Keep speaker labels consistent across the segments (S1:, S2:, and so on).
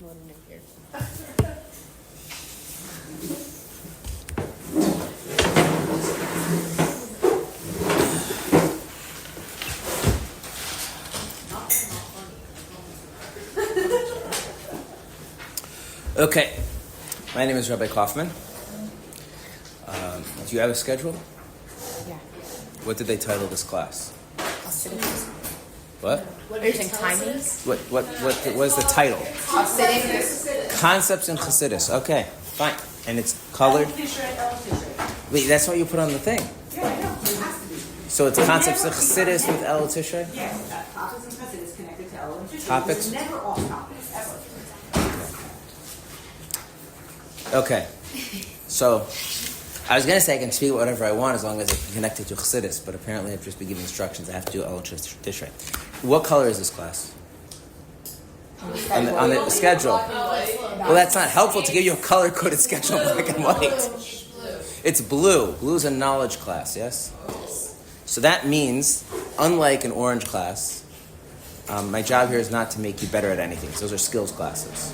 S1: loading in here.
S2: Okay, my name is Rabbi Kaufman. Do you have a schedule?
S1: Yeah.
S2: What did they title this class?
S1: Hasidic.
S2: What?
S1: Are you saying timing?
S2: What was the title?
S1: Hasidic.
S2: Concepts in Chassidus. Okay, fine. And it's colored. Wait, that's what you put on the thing.
S3: Yeah, I know. It has to be.
S2: So it's concepts in Chassidus with Elul Tishrei?
S3: Yes, topics and Chassidus connected to Elul and Tishrei.
S2: Topics?
S3: It's never off topics, ever.
S2: Okay. So I was going to say I can speak whatever I want as long as it's connected to Chassidus, but apparently I've just been giving instructions. I have to do Elul Tishrei. What color is this class? On the schedule. Well, that's not helpful to give you a color-coded schedule, black and white. It's blue. Blue's a knowledge class, yes? So that means, unlike an orange class, my job here is not to make you better at anything. Those are skills classes.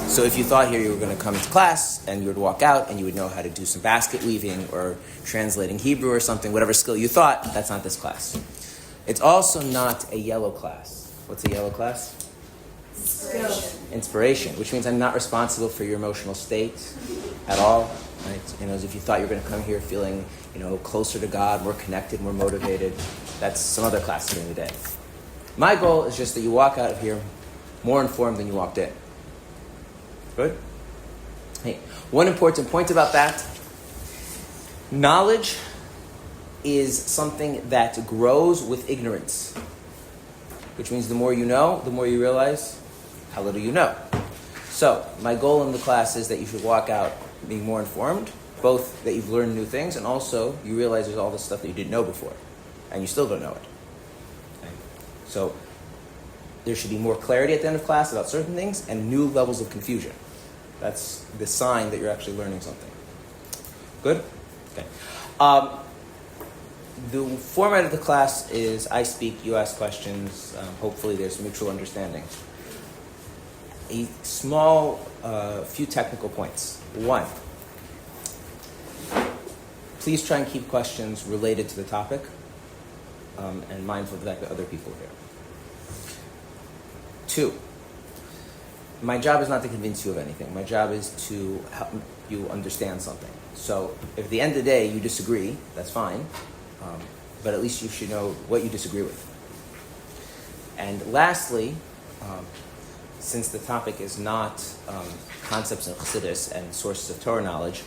S2: So if you thought here you were going to come into class and you would walk out and you would know how to do some basket weaving or translating Hebrew or something, whatever skill you thought, that's not this class. It's also not a yellow class. What's a yellow class? Inspiration, which means I'm not responsible for your emotional state at all. Right? You know, as if you thought you were going to come here feeling, closer to God, more connected, more motivated. That's some other class during the day. My goal is just that you walk out of here more informed than you walked in. Good? Hey, one important point about that. Knowledge is something that grows with ignorance. Which means the more you know, the more you realize how little you know. So, my goal in the class is that you should walk out being more informed, both that you've learned new things and also you realize there's all this stuff that you didn't know before, and you still don't know it. Okay? So, there should be more clarity at the end of class about certain things and new levels of confusion. That's the sign that you're actually learning something. Good? Okay. The format of the class is I speak, you ask questions. Hopefully there's mutual understanding. A small, few technical points. One, please try and keep questions related to the topic and mindful of the fact that other people are here. Two, my job is not to convince you of anything. My job is to help you understand something. So if at the end of the day you disagree, that's fine. But at least you should know what you disagree with. And lastly, since the topic is not concepts in Chassidus and sources of Torah knowledge,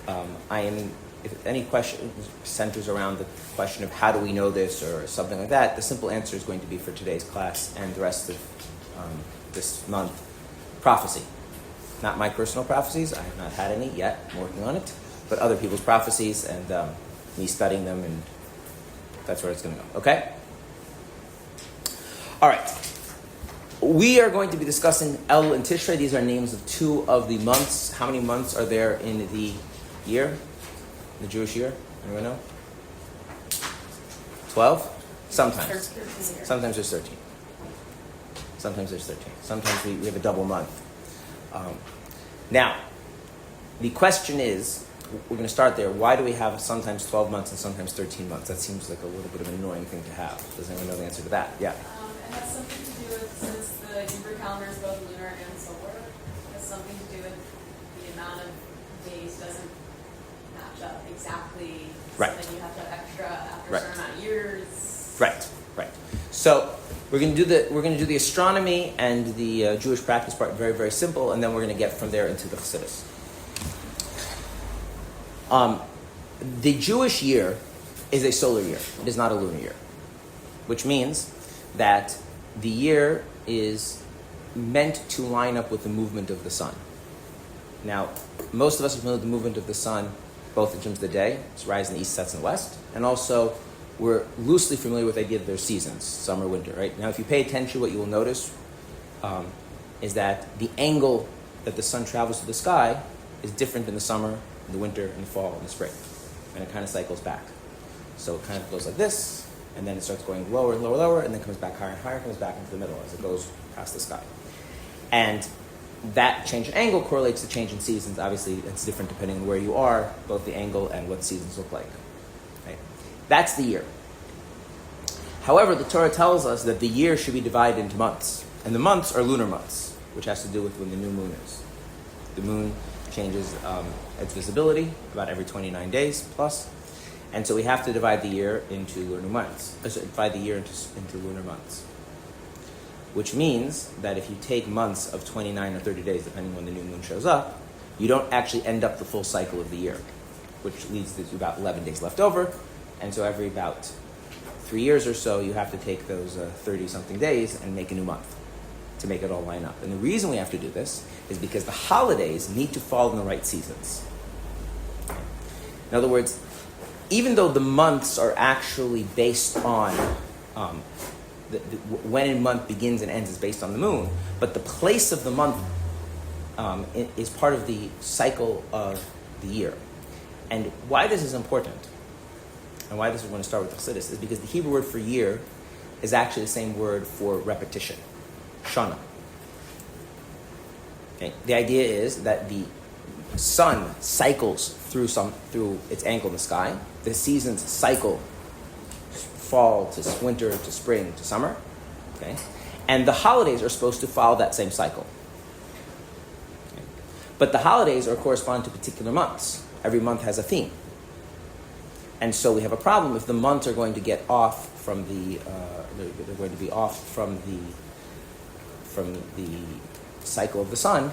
S2: if any question centers around the question of how do we know this or something like that, the simple answer is going to be for today's class and the rest of this month, prophecy. Not my personal prophecies, I have not had any yet, I'm working on it, but other people's prophecies and me studying them, and that's where it's going to go. Okay? All right. We are going to be discussing Elul and Tishrei. These are names of two of the months. How many months are there in the year? The Jewish year? Anyone know? 12? Sometimes. Sometimes there's 13. Sometimes there's 13. Sometimes we have a double month. Now, the question is, we're going to start there. Why do we have sometimes 12 months and sometimes 13 months? That seems like a little bit of an annoying thing to have. Does anyone know the answer to that? Yeah.
S4: It has something to do with, since the Hebrew calendar is both lunar and solar, it has something to do with the amount of days doesn't match up exactly.
S2: Right.
S4: So then you have to have extra after
S2: Right.
S4: a certain amount of years.
S2: Right. So we're going to do the astronomy and the Jewish practice part very, very simple, and then we're going to get from there into the Chassidus. The Jewish year is a solar year. It is not a lunar year, which means that the year is meant to line up with the movement of the sun. Now, most of us are familiar with the movement of the sun, both in terms of the day, it's rise in the east, sets in the west, and also we're loosely familiar with the idea that there's seasons, summer, winter, right? Now, if you pay attention, what you will notice is that the angle that the sun travels through the sky is different in the summer, in the winter, in the fall, and the spring. And it kind of cycles back. So it kind of goes like this, and then it starts going lower and lower, lower, and then comes back higher and higher, comes back into the middle as it goes past the sky. And that change in angle correlates to change in seasons. Obviously, it's different depending on where you are, both the angle and what seasons look like. Right? That's the year. However, the Torah tells us that the year should be divided into months. And the months are lunar months, which has to do with when the new moon is. The moon changes its visibility about every 29 days plus. And so we have to divide the year into lunar months. Divide the year into lunar months. Which means that if you take months of 29 or 30 days, depending on when the new moon shows up, you don't actually end up the full cycle of the year, which leads to about 11 days left over. And so every about 3 years or so, you have to take those 30-something days and make a new month to make it all line up. And the reason we have to do this is because the holidays need to fall in the right seasons. In other words, even though the months are actually based on when a month begins and ends is based on the moon, but the place of the month is part of the cycle of the year. And why this is important, and why this is going to start with Chassidus, is because the Hebrew word for year is actually the same word for repetition, shana. Okay? The idea is that the sun cycles through its angle in the sky. The seasons cycle fall to winter to spring to summer. Okay? And the holidays are supposed to follow that same cycle. Okay? But the holidays correspond to particular months. Every month has a theme. And so we have a problem if the months are going to get off from they're going to be off from the cycle of the sun.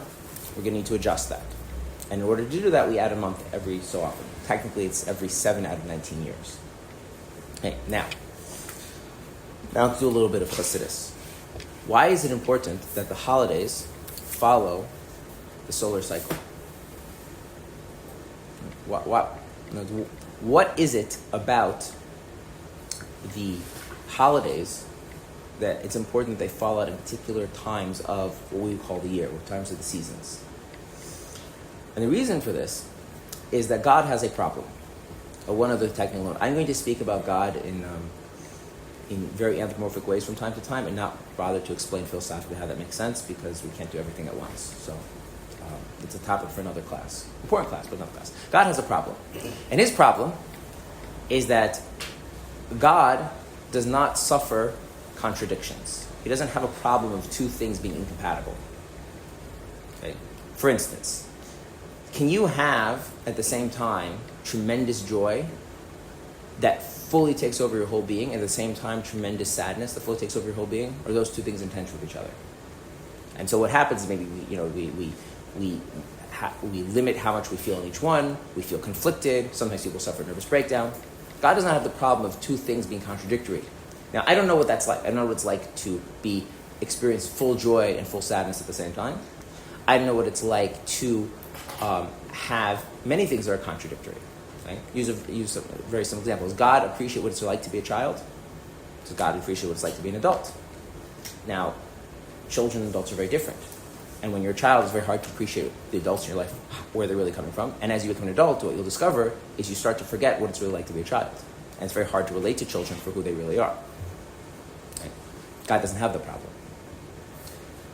S2: We're going to need to adjust that. And in order to do that, we add a month every so often. Technically, it's every 7 out of 19 years. Okay, now let's do a little bit of Chassidus. Why is it important that the holidays follow the solar cycle? What is it about the holidays that it's important that they fall at particular times of what we call the year, or times of the seasons? And the reason for this is that God has a problem. One other technical note. I'm going to speak about God in very anthropomorphic ways from time to time and not bother to explain philosophically how that makes sense because we can't do everything at once. So it's a topic for another class. Important class, but not class. God has a problem. And his problem is that God does not suffer contradictions. He doesn't have a problem of two things being incompatible. Okay? For instance, can you have, at the same time, tremendous joy that fully takes over your whole being, and at the same time, tremendous sadness that fully takes over your whole being? Or are those two things in tension with each other? And so what happens is maybe we limit how much we feel in each one. We feel conflicted. Sometimes people suffer nervous breakdown. God does not have the problem of two things being contradictory. Now, I don't know what that's like. I don't know what it's like to experience full joy and full sadness at the same time. I don't know what it's like to have many things that are contradictory. Right? Use a very simple example. Does God appreciate what it's like to be a child? Does God appreciate what it's like to be an adult? Now, children and adults are very different. And when you're a child, it's very hard to appreciate the adults in your life, where they're really coming from. And as you become an adult, what you'll discover is you start to forget what it's really like to be a child. And it's very hard to relate to children for who they really are. Right? God doesn't have the problem.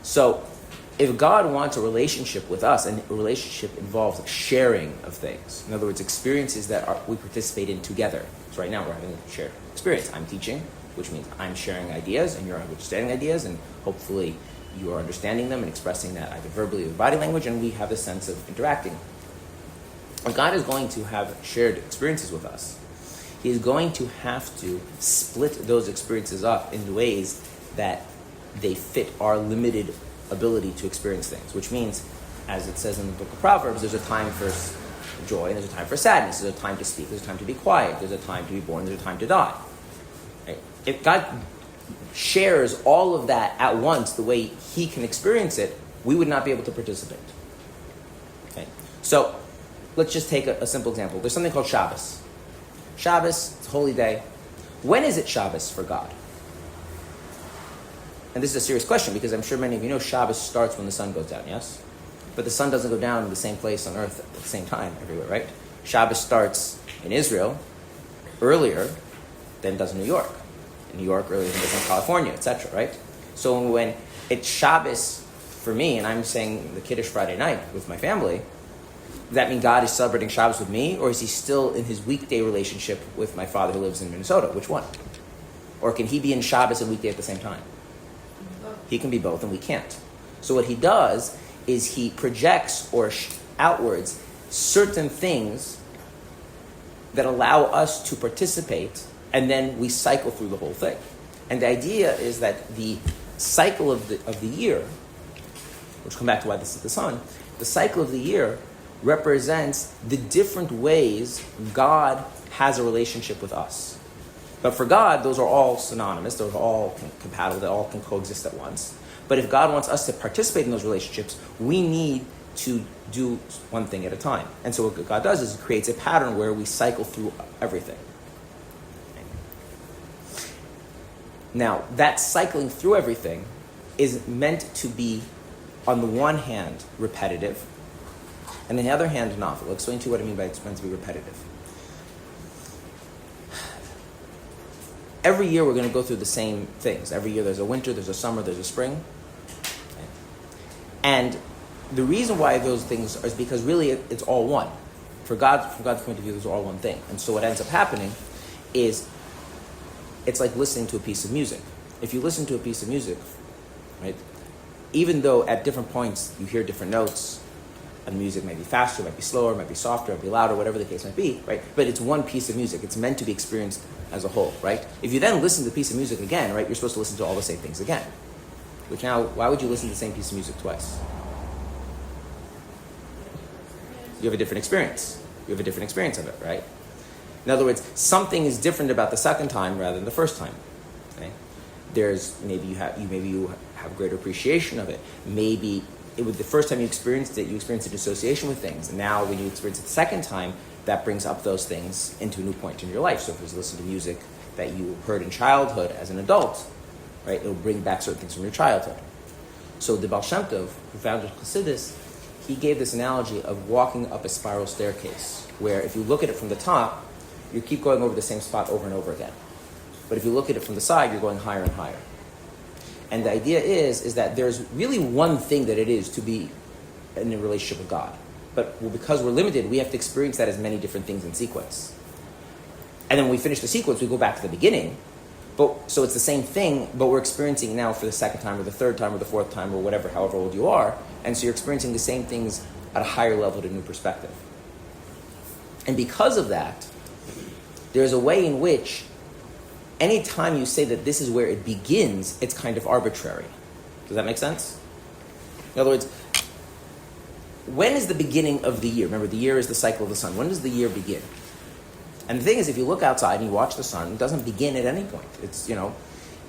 S2: So, if God wants a relationship with us, and a relationship involves sharing of things, in other words, experiences that we participate in together. So right now we're having a shared experience. I'm teaching, which means I'm sharing ideas, and you're understanding ideas, and hopefully you are understanding them and expressing that either verbally or body language, and we have a sense of interacting. If God is going to have shared experiences with us, He is going to have to split those experiences up in ways that they fit our limited ability to experience things, which means, as it says in the book of Proverbs, there's a time for joy and there's a time for sadness, there's a time to speak, there's a time to be quiet, there's a time to be born, there's a time to die. Right? If God shares all of that at once the way He can experience it, we would not be able to participate. Okay? So, let's just take a simple example. There's something called Shabbos. Shabbos, it's a holy day. When is it Shabbos for God? And this is a serious question because I'm sure many of you know Shabbos starts when the sun goes down, yes? But the sun doesn't go down in the same place on earth at the same time everywhere, right? Shabbos starts in Israel earlier than it does in New York. In New York earlier than it does in California, etc., right? So when it's Shabbos for me, and I'm saying the Kiddush Friday night with my family, does that mean God is celebrating Shabbos with me, or is he still in his weekday relationship with my father who lives in Minnesota? Which one? Or can he be in Shabbos and weekday at the same time? He can be both, and we can't. So what he does is he projects or outwards certain things that allow us to participate, and then we cycle through the whole thing. And the idea is that the cycle of the year, which come back to why this is the sun, the cycle of the year represents the different ways God has a relationship with us. But for God, those are all synonymous, those are all compatible, they all can coexist at once. But if God wants us to participate in those relationships, we need to do one thing at a time. And so what God does is he creates a pattern where we cycle through everything. Now, that cycling through everything is meant to be, on the one hand, repetitive, and on the other hand, not. I'll explain to you what I mean by it's meant to be repetitive. Every year we're going to go through the same things. Every year there's a winter, there's a summer, there's a spring. Okay. And the reason why those things is because really it's all one. From God's point of view, those are all one thing. And so what ends up happening is it's like listening to a piece of music. If you listen to a piece of music, right, even though at different points you hear different notes, and the music might be faster, might be slower, might be softer, might be louder, whatever the case might be, right? But it's one piece of music. It's meant to be experienced as a whole, right? If you then listen to the piece of music again, right, you're supposed to listen to all the same things again. Which now, why would you listen to the same piece of music twice? You have a different experience. You have a different experience of it, right? In other words, something is different about the second time rather than the first time. Okay? There's maybe you have greater appreciation of it. Maybe it was the first time you experienced it, you experienced an association with things. And now when you experience it the second time, that brings up those things into a new point in your life. So if you listen to music that you heard in childhood as an adult, right, it'll bring back certain things from your childhood. So the Baal Shem Tov, who founded Chassidus, he gave this analogy of walking up a spiral staircase, where if you look at it from the top, you keep going over the same spot over and over again. But if you look at it from the side, you're going higher and higher. And the idea is that there's really one thing that it is to be in a relationship with God. But because we're limited, we have to experience that as many different things in sequence. And then when we finish the sequence, we go back to the beginning. So it's the same thing, but we're experiencing it now for the second time or the third time or the fourth time or whatever, however old you are. And so you're experiencing the same things at a higher level, at a new perspective. And because of that, there's a way in which anytime you say that this is where it begins, it's kind of arbitrary. Does that make sense? In other words, when is the beginning of the year? Remember, the year is the cycle of the sun. When does the year begin? And the thing is, if you look outside and you watch the sun, it doesn't begin at any point. It's,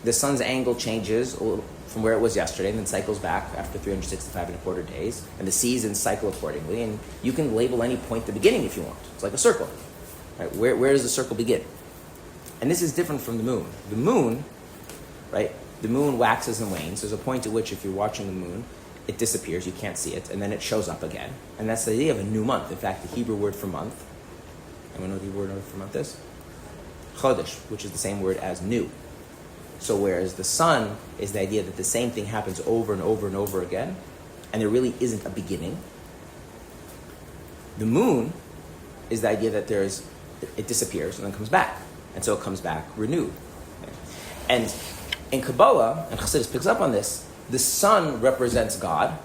S2: the sun's angle changes from where it was yesterday and then cycles back after 365 and a quarter days. And the seasons cycle accordingly. And you can label any point the beginning if you want. It's like a circle. Right? Where does the circle begin? And this is different from the moon. The moon, right? The moon waxes and wanes. There's a point at which if you're watching the moon, it disappears, you can't see it, and then it shows up again. And that's the idea of a new month. In fact, the Hebrew word for month, anyone know what the Hebrew word for month is? Chodesh, which is the same word as new. So whereas the sun is the idea that the same thing happens over and over and over again, and there really isn't a beginning, the moon is the idea that it disappears and then comes back. And so it comes back renewed. Okay? And in Kabbalah, and Chassidus picks up on this, the sun represents God,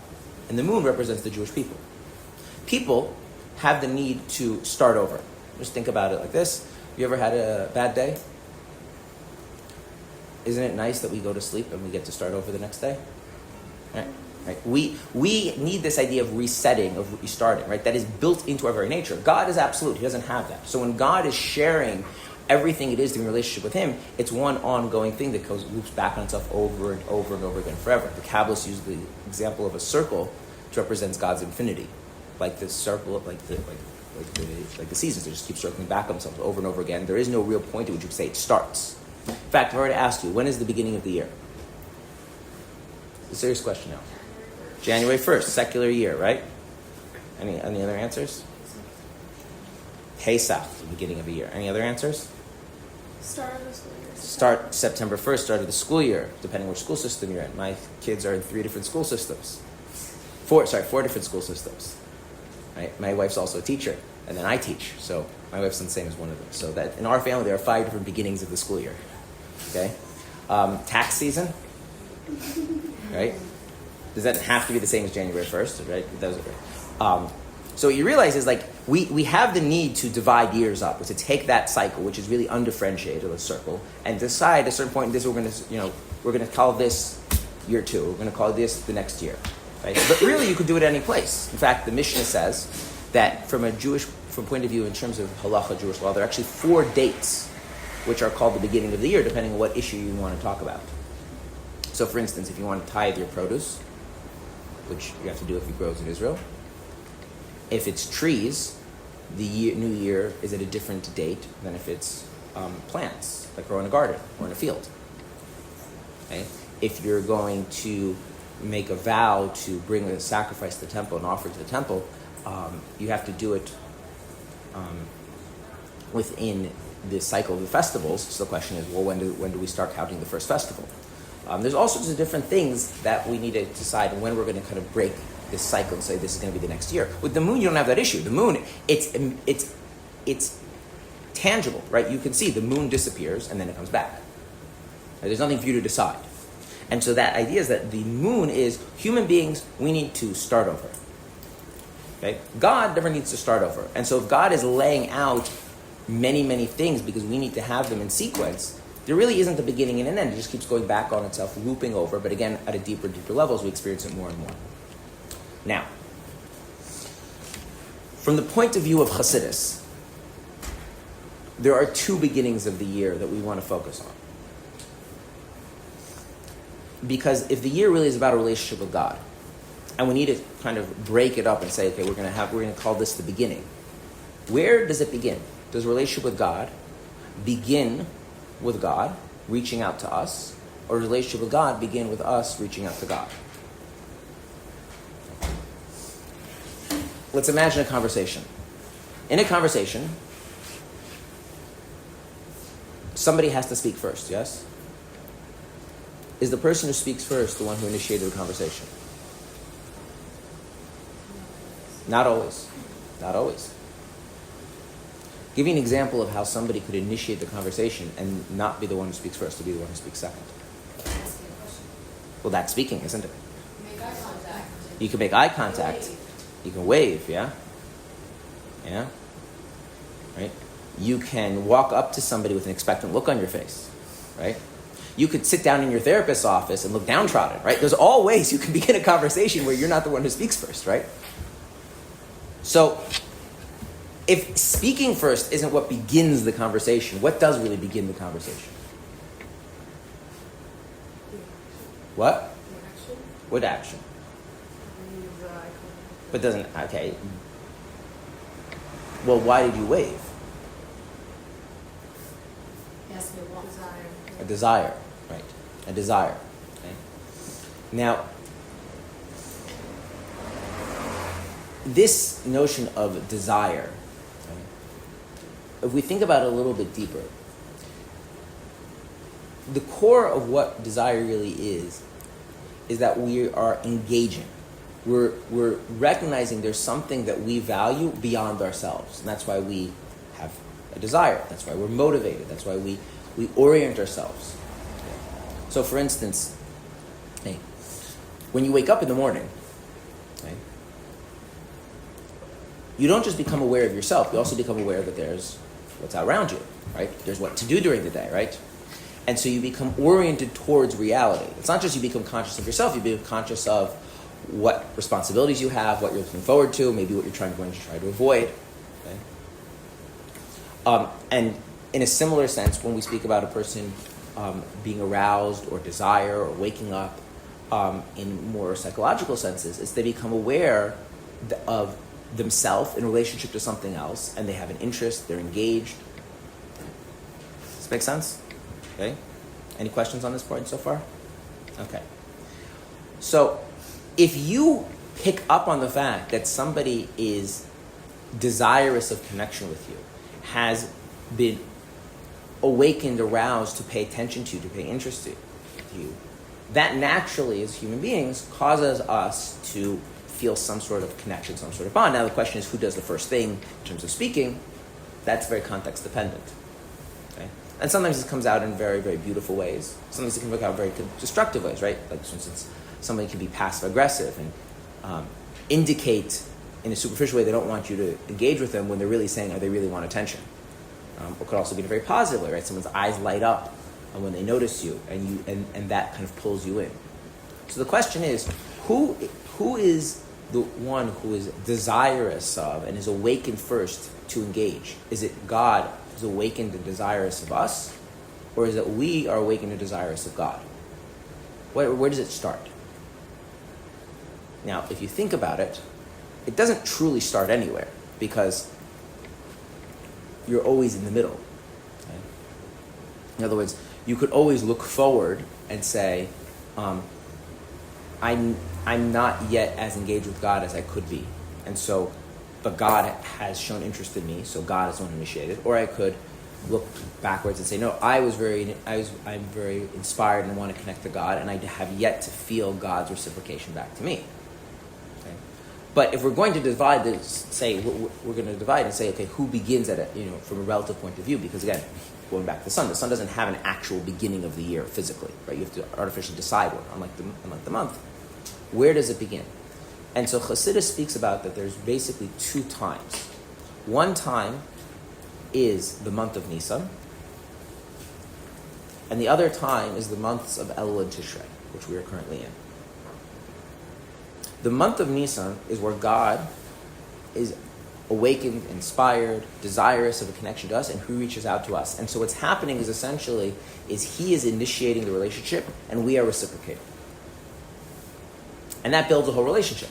S2: and the moon represents the Jewish people. People have the need to start over. Just think about it like this. You ever had a bad day? Isn't it nice that we go to sleep and we get to start over the next day? Right? We need this idea of resetting, of restarting, right? That is built into our very nature. God is absolute. He doesn't have that. So when God is sharing everything it is in relationship with him, it's one ongoing thing that loops back on itself over and over and over again forever. The Kabbalists use the example of a circle to represent God's infinity, like the circle, like the seasons. They just keep circling back on themselves over and over again. There is no real point at which you could say it starts. In fact, I've already asked you, when is the beginning of the year? It's a serious question now. January 1st, secular year, right? Any other answers? Pesach, the beginning of the year. Any other answers?
S4: Start of the school year.
S2: September 1st, start of the school year, depending which school system you're in. My kids are in 3 different school systems. Four different school systems. Right? My wife's also a teacher, and then I teach. So my wife's the same as one of them. So that in our family, there are 5 different beginnings of the school year. Okay? Tax season, right? Does that have to be the same as January 1st, right? So what you realize is like we have the need to divide years up, or to take that cycle, which is really undifferentiated, a circle, and decide at a certain point in this we're gonna call this year 2. We're gonna call this the next year. Right? But really, you could do it any place. In fact, the Mishnah says that from point of view in terms of halacha, Jewish law, there are actually 4 dates which are called the beginning of the year, depending on what issue you want to talk about. So, for instance, if you want to tithe your produce, which you have to do if it grows in Israel, if it's trees, the new year is at a different date than if it's plants that grow in a garden or in a field. Okay? If you're going to make a vow to bring a sacrifice to the temple and offer to the temple, you have to do it within the cycle of the festivals. So the question is, well, when do we start counting the first festival? There's all sorts of different things that we need to decide when we're going to kind of break this cycle and say this is going to be the next year. With the moon, you don't have that issue. The moon, it's tangible, right? You can see the moon disappears and then it comes back. Right? There's nothing for you to decide. And so that idea is that the moon is human beings, we need to start over. Okay? God never needs to start over. And so if God is laying out many, many things because we need to have them in sequence, there really isn't a beginning and an end. It just keeps going back on itself, looping over. But again, at a deeper level, as we experience it more and more. Now, from the point of view of Chassidus, there are 2 beginnings of the year that we want to focus on. Because if the year really is about a relationship with God, and we need to kind of break it up and say, okay, we're going to call this the beginning. Where does it begin? Does a relationship with God begin with God reaching out to us, or does a relationship with God begin with us reaching out to God? Let's imagine a conversation. In a conversation, somebody has to speak first, yes? Is the person who speaks first the one who initiated the conversation? Not always. Not always. Give me an example of how somebody could initiate the conversation and not be the one who speaks first, to be the one who speaks second. Well, that's speaking, isn't it?
S4: Make eye contact.
S2: You can make eye contact. You can wave, yeah? Yeah? Right? You can walk up to somebody with an expectant look on your face, right? You could sit down in your therapist's office and look downtrodden, right? There's all ways you can begin a conversation where you're not the one who speaks first, right? So, if speaking first isn't what begins the conversation, what does really begin the conversation? What?
S1: Action.
S2: What action? But doesn't, okay. Well, why did you wave?
S1: Yes, we want desire.
S2: A desire, right? A desire. Okay? Now, this notion of desire, okay, if we think about it a little bit deeper, the core of what desire really is that we are engaging. We're recognizing there's something that we value beyond ourselves. And that's why we have a desire. That's why we're motivated. That's why we orient ourselves. So for instance, hey, when you wake up in the morning, okay, you don't just become aware of yourself, you also become aware that there's what's around you, right? There's what to do during the day, right? And so you become oriented towards reality. It's not just you become conscious of yourself, you become conscious of what responsibilities you have, what you're looking forward to, maybe what you're trying to avoid. Okay? And in a similar sense, when we speak about a person being aroused or desire or waking up in more psychological senses, it's they become aware of themselves in relationship to something else, and they have an interest, they're engaged. Does this make sense? Okay? Any questions on this point so far? Okay. So, if you pick up on the fact that somebody is desirous of connection with you, has been awakened, aroused to pay attention to pay interest to you, that naturally, as human beings, causes us to feel some sort of connection, some sort of bond. Now the question is, who does the first thing in terms of speaking? That's very context dependent. Okay? And sometimes it comes out in very, very beautiful ways. Sometimes it can come out in very destructive ways, right? Like, for instance, somebody can be passive aggressive and indicate in a superficial way they don't want you to engage with them when they're really saying, they really want attention. It could also be in a very positive way, right? Someone's eyes light up when they notice you, and that kind of pulls you in. So the question is, who is the one who is desirous of and is awakened first to engage? Is it God who's awakened and desirous of us, or is it we are awakened and desirous of God? Where does it start? Now, if you think about it, it doesn't truly start anywhere, because you're always in the middle. Okay? In other words, you could always look forward and say, I'm not yet as engaged with God as I could be, and so, but God has shown interest in me, so God is the one who initiated. Or I could look backwards and say, no, I'm very inspired and want to connect to God, and I have yet to feel God's reciprocation back to me. Okay? But if we're going to divide this, say we're going to divide and say, okay, who begins at from a relative point of view? Because again, going back to the sun doesn't have an actual beginning of the year physically, right? You have to artificially decide one, unlike the month. Where does it begin? And so Chassidus speaks about that there's basically two times. One time is the month of Nisan, and the other time is the months of Elul and Tishrei, which we are currently in. The month of Nisan is where God is awakened, inspired, desirous of a connection to us, and who reaches out to us. And so what's happening is essentially he is initiating the relationship, and we are reciprocating. And that builds a whole relationship.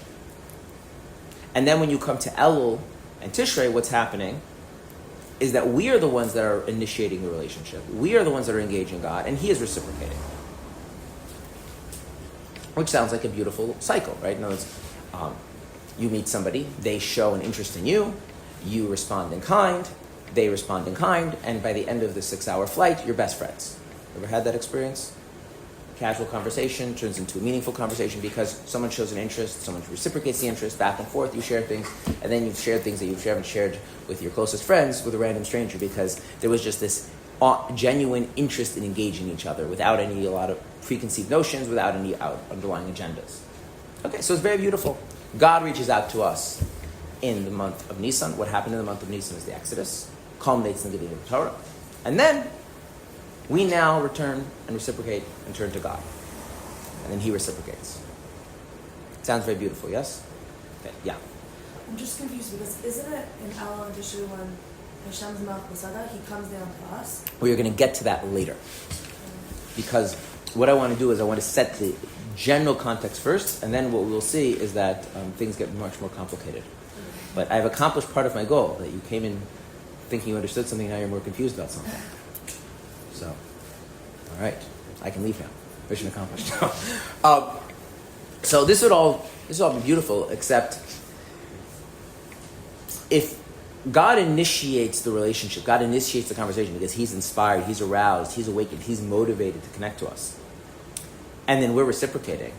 S2: And then when you come to Elul and Tishrei, what's happening is that we are the ones that are initiating the relationship. We are the ones that are engaging God, and He is reciprocating. Which sounds like a beautiful cycle, right? In other words, you meet somebody, they show an interest in you, you respond in kind, they respond in kind, and by the end of the 6-hour flight, you're best friends. Ever had that experience? Casual conversation turns into a meaningful conversation because someone shows an interest, someone reciprocates the interest, back and forth, you share things, and then you've shared things that you haven't shared with your closest friends with a random stranger because there was just this genuine interest in engaging each other without a lot of preconceived notions, without any underlying agendas. Okay, so it's very beautiful. God reaches out to us in the month of Nisan. What happened in the month of Nisan is the Exodus, culminates in the giving of the Torah. And then we now return and reciprocate and turn to God. And then He reciprocates. Sounds very beautiful, yes? Okay, yeah.
S1: I'm just confused because isn't it in Elul and Tishrei when Hashem's Melech Masada, He comes down to us?
S2: We're going to get to that later. Because what I want to do is I want to set the general context first, and then what we'll see is that things get much more complicated. But I've accomplished part of my goal, that you came in thinking you understood something, now you're more confused about something. So, all right, I can leave now. Mission accomplished. So this would all be beautiful, except if God initiates the relationship, God initiates the conversation because He's inspired, He's aroused, He's awakened, He's motivated to connect to us, and then we're reciprocating,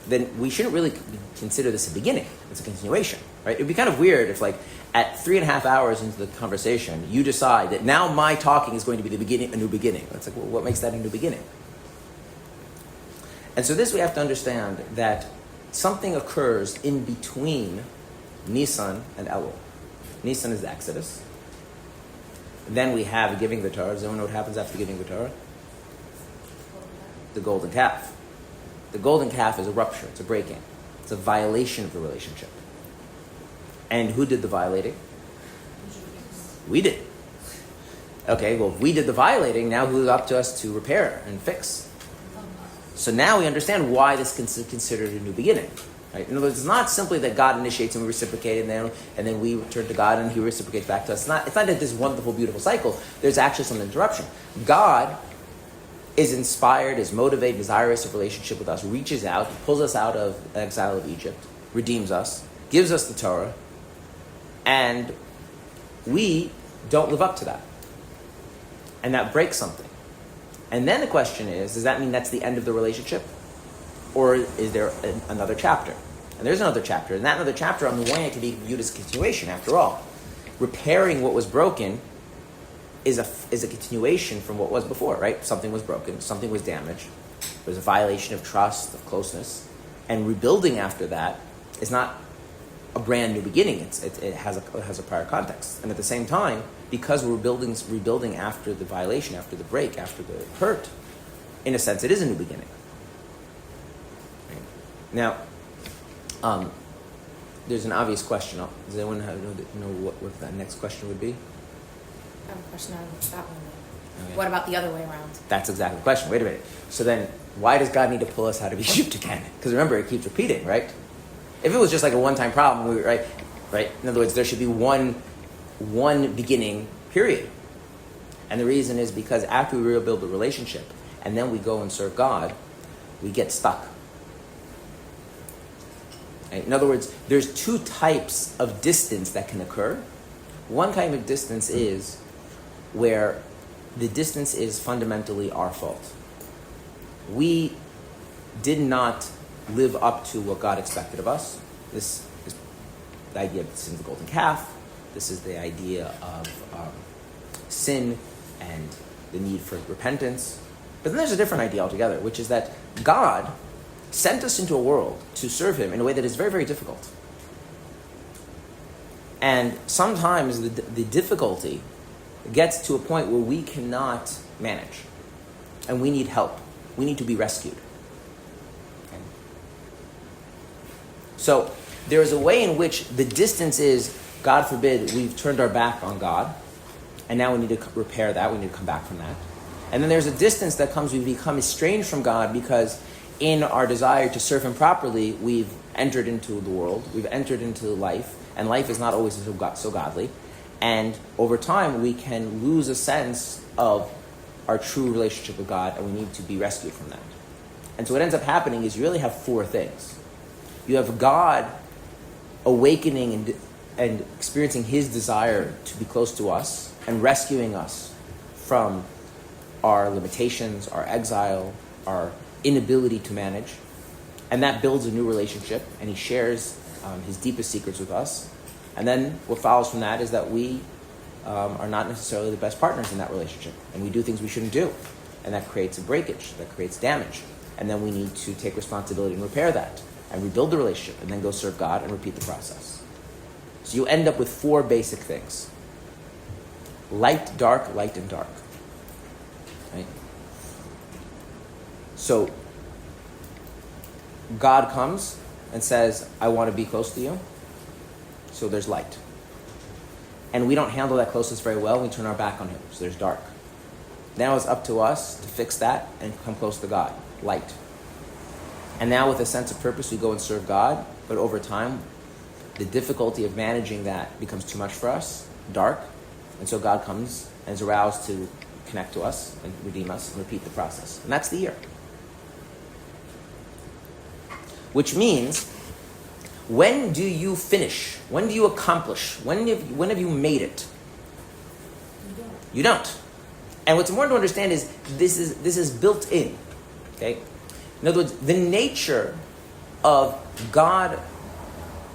S2: then we shouldn't really consider this a beginning. It's a continuation, right? It'd be kind of weird if, like, at 3.5 hours into the conversation, you decide that now my talking is going to be a new beginning. It's like, well, what makes that a new beginning? And so this we have to understand that something occurs in between Nisan and Elul. Nisan is the Exodus. Then we have giving the Torah. Does anyone know what happens after giving the Torah? The golden calf. The golden calf is a rupture. It's a breaking. It's a violation of the relationship. And who did the violating? We did. Okay, well, if we did the violating, now who's up to us to repair and fix? So now we understand why this is considered a new beginning. Right? In other words, it's not simply that God initiates and we reciprocate, and then we return to God and He reciprocates back to us. It's not that this wonderful, beautiful cycle. There's actually some interruption. God is inspired, is motivated, desirous of relationship with us, reaches out, pulls us out of the exile of Egypt, redeems us, gives us the Torah, and we don't live up to that. And that breaks something. And then the question is, does that mean that's the end of the relationship? Or is there another chapter? And there's another chapter. And that another chapter, on the one hand, can be viewed as a continuation, after all. Repairing what was broken is a continuation from what was before, right? Something was broken, something was damaged. There was a violation of trust, of closeness. And rebuilding after that is not a brand new beginning. It has a prior context. And at the same time, because we're rebuilding after the violation, after the break, after the hurt, in a sense, it is a new beginning. Right? Now, there's an obvious question. Does anyone know what that next question would be?
S5: I have a question on that one.
S2: Okay.
S5: What about the other way around?
S2: That's exactly the question. Wait a minute. So then, why does God need to pull us out of Egypt again? Because remember, it keeps repeating, right? If it was just like a one-time problem, right? In other words, there should be one beginning, period. And the reason is because after we rebuild the relationship, and then we go and serve God, we get stuck. Right? In other words, there's two types of distance that can occur. One kind of distance is where the distance is fundamentally our fault. We did not live up to what God expected of us. This is the idea of sin of the golden calf. This is the idea of sin and the need for repentance. But then there's a different idea altogether, which is that God sent us into a world to serve Him in a way that is very, very difficult. And sometimes the difficulty gets to a point where we cannot manage. And we need help. We need to be rescued. Okay? So there is a way in which the distance is, God forbid, we've turned our back on God, and now we need to repair that, we need to come back from that. And then there's a distance that comes, we become estranged from God because in our desire to serve Him properly, we've entered into the world, we've entered into life, and life is not always so godly. And over time, we can lose a sense of our true relationship with God, and we need to be rescued from that. And so what ends up happening is you really have four things. You have God awakening and experiencing His desire to be close to us and rescuing us from our limitations, our exile, our inability to manage. And that builds a new relationship, and He shares His deepest secrets with us. And then what follows from that is that we are not necessarily the best partners in that relationship. And we do things we shouldn't do. And that creates a breakage, that creates damage. And then we need to take responsibility and repair that, and rebuild the relationship, and then go serve God and repeat the process. So you end up with four basic things. Light, dark, light, and dark. Right? So God comes and says, I want to be close to you. So there's light. And we don't handle that closeness very well. We turn our back on Him. So there's dark. Now it's up to us to fix that and come close to God. Light. And now with a sense of purpose, we go and serve God. But over time, the difficulty of managing that becomes too much for us. Dark. And so God comes and is aroused to connect to us and redeem us and repeat the process. And that's the year. Which means, when do you finish? When do you accomplish? When have you made it? You don't. And what's important to understand is this is built in. Okay? In other words, the nature of God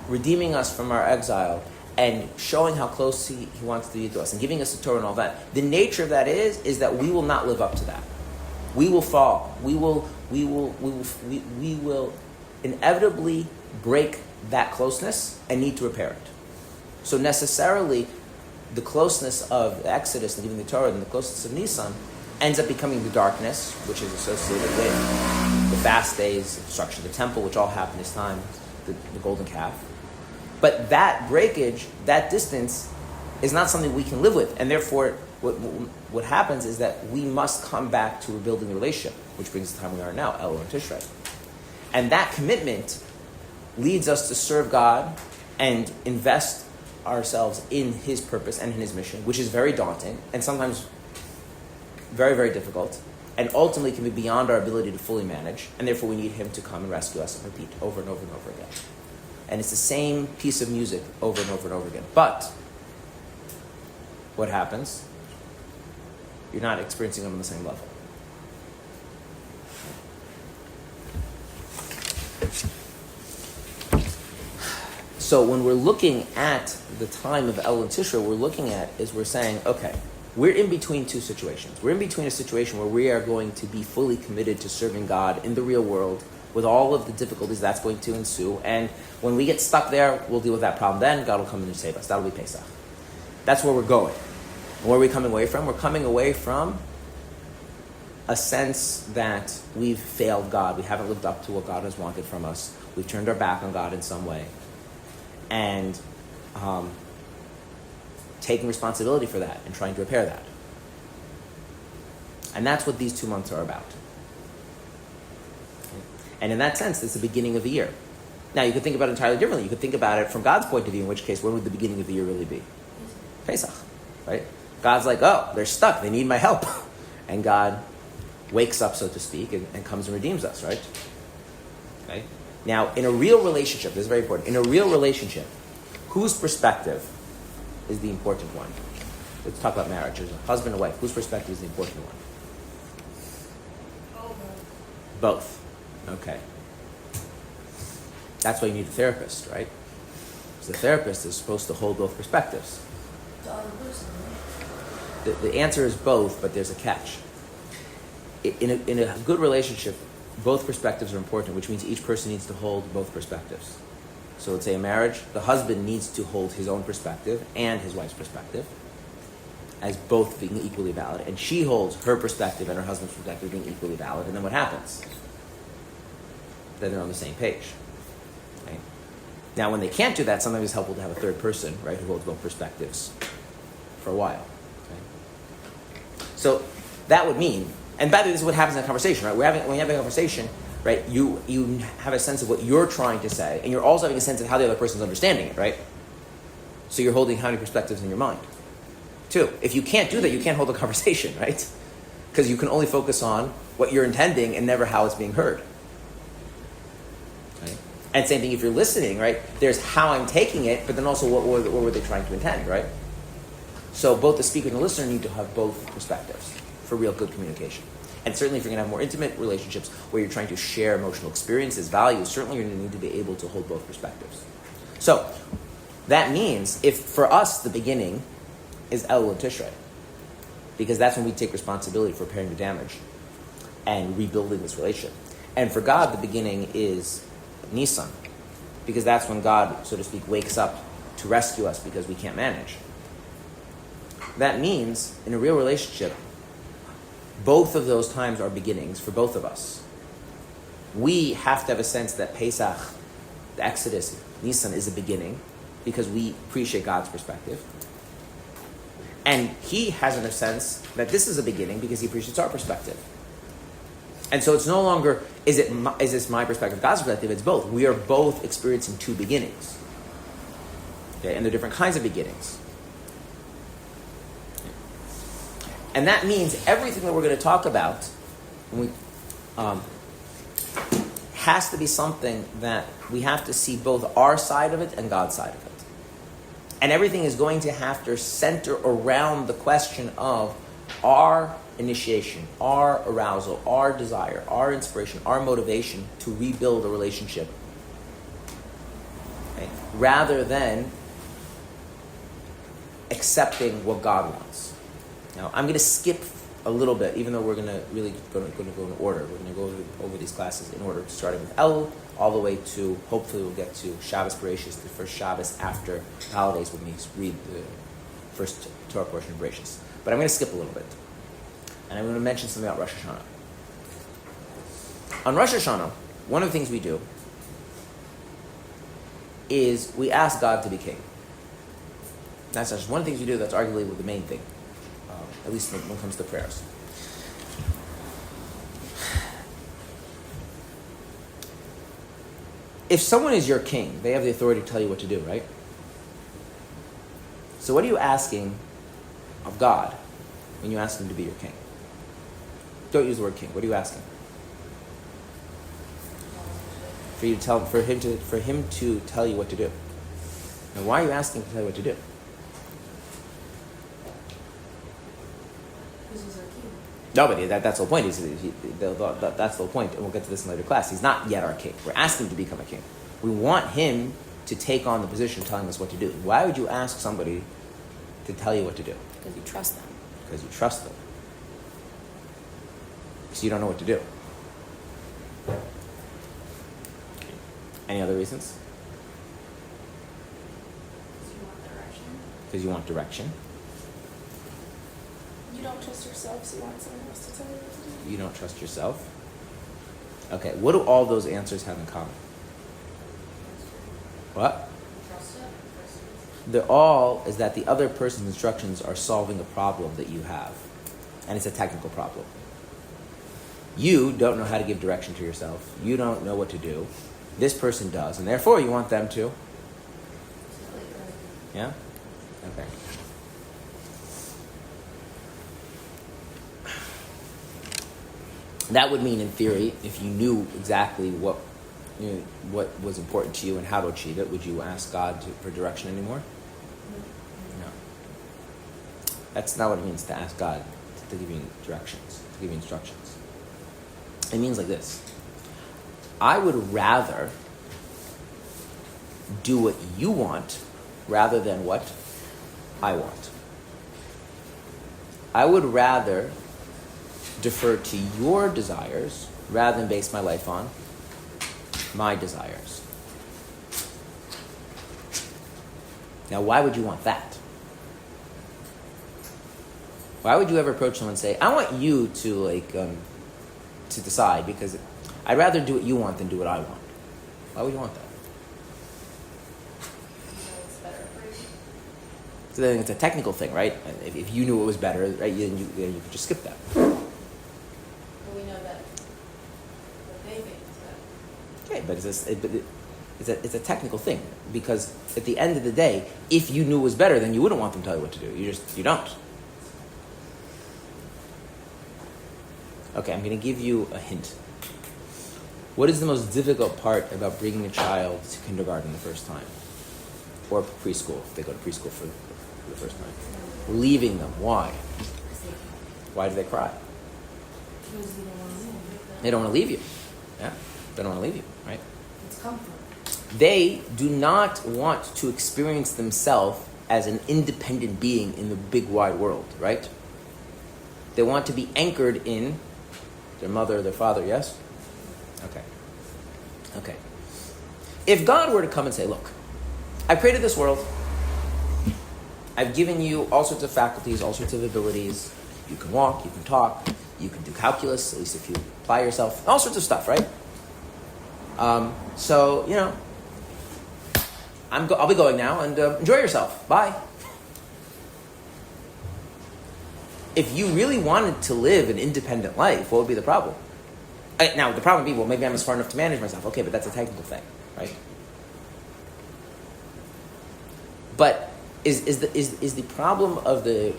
S2: redeeming us from our exile and showing how close He wants to be to us and giving us the Torah and all that, the nature of that is that we will not live up to that. We will fall. We will inevitably break that closeness and need to repair it. So necessarily, the closeness of Exodus and giving the Torah and the closeness of Nisan ends up becoming the darkness, which is associated with the fast days, the destruction of the temple, which all happened this time, the golden calf. But that breakage, that distance, is not something we can live with. And therefore, what happens is that we must come back to rebuilding the relationship, which brings the time we are now, Elul and Tishrei. And that commitment leads us to serve God and invest ourselves in His purpose and in His mission, which is very daunting and sometimes very, very difficult, and ultimately can be beyond our ability to fully manage, and therefore we need Him to come and rescue us and repeat over and over and over again. And it's the same piece of music over and over and over again. But what happens? You're not experiencing them on the same level. So when we're looking at the time of Elul and Tishrei, we're saying, okay, we're in between two situations. We're in between a situation where we are going to be fully committed to serving God in the real world with all of the difficulties that's going to ensue. And when we get stuck there, we'll deal with that problem then. God will come in and save us. That'll be Pesach. That's where we're going. And where are we coming away from? We're coming away from a sense that we've failed God. We haven't lived up to what God has wanted from us. We've turned our back on God in some way. And taking responsibility for that and trying to repair that. And that's what these 2 months are about. And in that sense, it's the beginning of the year. Now, you could think about it entirely differently. You could think about it from God's point of view, in which case, when would the beginning of the year really be? Pesach, right? God's like, oh, they're stuck. They need my help. And God wakes up, so to speak, and comes and redeems us, right? Okay? Now, in a real relationship, this is very important, in a real relationship, whose perspective is the important one? Let's talk about marriage. As a husband and wife, whose perspective is the important one? Both. Okay. That's why you need a therapist, right? Because the therapist is supposed to hold both perspectives.
S1: The other person, right?
S2: The answer is both, but there's a catch. In a good relationship, both perspectives are important, which means each person needs to hold both perspectives. So let's say a marriage, the husband needs to hold his own perspective and his wife's perspective as both being equally valid, and she holds her perspective and her husband's perspective being equally valid, and then what happens? Then they're on the same page. Right? Now, when they can't do that, sometimes it's helpful to have a third person, right, who holds both perspectives for a while. Okay? So that would mean, and by the way, this is what happens in a conversation, right? When you have a conversation, right, you have a sense of what you're trying to say, and you're also having a sense of how the other person's understanding it, right? So you're holding how many perspectives in your mind? 2. If you can't do that, you can't hold a conversation, right? Because you can only focus on what you're intending and never how it's being heard. Okay? And same thing if you're listening, right? There's how I'm taking it, but then also what were they trying to intend, right? So both the speaker and the listener need to have both perspectives for real good communication. And certainly if you're going to have more intimate relationships where you're trying to share emotional experiences, values, certainly you're going to need to be able to hold both perspectives. So that means if for us the beginning is Elul and Tishrei, because that's when we take responsibility for repairing the damage and rebuilding this relationship. And for God, the beginning is Nisan, because that's when God, so to speak, wakes up to rescue us because we can't manage. That means, in a real relationship, both of those times are beginnings for both of us. We have to have a sense that Pesach, the Exodus, Nisan is a beginning because we appreciate God's perspective. And he has in a sense that this is a beginning because he appreciates our perspective. And so it's no longer, is this my perspective, God's perspective? It's both. We are both experiencing two beginnings. Okay? And they're different kinds of beginnings. And that means everything that we're going to talk about has to be something that we have to see both our side of it and God's side of it. And everything is going to have to center around the question of our initiation, our arousal, our desire, our inspiration, our motivation to rebuild a relationship. Okay? Rather than accepting what God wants. Now, I'm going to skip a little bit, even though we're going to really go in order. We're going to go over these classes in order, starting with Elul, all the way to, hopefully we'll get to Shabbos Bereshis, the first Shabbos after the holidays when we read the first Torah portion of Bereshis. But I'm going to skip a little bit. And I'm going to mention something about Rosh Hashanah. On Rosh Hashanah, one of the things we do is we ask God to be king. That's just one of the things we do that's arguably the main thing. At least when it comes to prayers. If someone is your king, they have the authority to tell you what to do, right? So what are you asking of God when you ask him to be your king? Don't use the word king. What are you asking? For him to tell you what to do. Now, why are you asking him to tell you what to do? No, but that's the whole point. That's the whole point, and we'll get to this in later class. He's not yet our king. We're asking him to become a king. We want him to take on the position of telling us what to do. Why would you ask somebody to tell you what to do?
S5: Because you trust them.
S2: Because you trust them. Because you don't know what to do. Any other reasons?
S4: Because you want direction.
S2: Because you want direction.
S5: You don't trust yourself, so you want someone else to tell you what to do.
S2: You don't trust yourself. Okay, what do all those answers have in common? What?
S4: Trust it.
S2: They're all is that the other person's instructions are solving a problem that you have. And it's a technical problem. You don't know how to give direction to yourself. You don't know what to do. This person does, and therefore you want them to. Yeah? Okay. That would mean, in theory, if you knew exactly what was important to you and how to achieve it, would you ask God for direction anymore? No. That's not what it means to ask God to give you directions, to give you instructions. It means like this. I would rather do what you want rather than what I want. I would rather defer to your desires rather than base my life on my desires. Now, why would you want that? Why would you ever approach someone and say, I want you to to decide because I'd rather do what you want than do what I want? Why would you want that?
S4: It's better for you.
S2: So then it's a technical thing, right? If you knew it was better, right, you could just skip that.
S4: But we know that what they think is better.
S2: Okay, but it's a technical thing because at the end of the day, if you knew it was better, then you wouldn't want them to tell you what to do. You don't. Okay, I'm going to give you a hint. What is the most difficult part about bringing a child to kindergarten the first time? Or preschool, if they go to preschool for the first time? Leaving them. Why? Why do they cry?
S1: Because you don't want to leave.
S2: They don't want to leave you. Yeah, they don't want to leave you, right?
S1: It's comfort.
S2: They do not want to experience themselves as an independent being in the big wide world, right? They want to be anchored in their mother, their father, yes? Okay. If God were to come and say, look, I created this world. I've given you all sorts of faculties, all sorts of abilities. You can walk, you can talk, you can do calculus, at least if you apply yourself, all sorts of stuff, right? So, I'll be going now, and enjoy yourself. Bye. If you really wanted to live an independent life, what would be the problem? Now, the problem would be, well, maybe I'm smart enough to manage myself. Okay, but that's a technical thing, right? But is the problem of the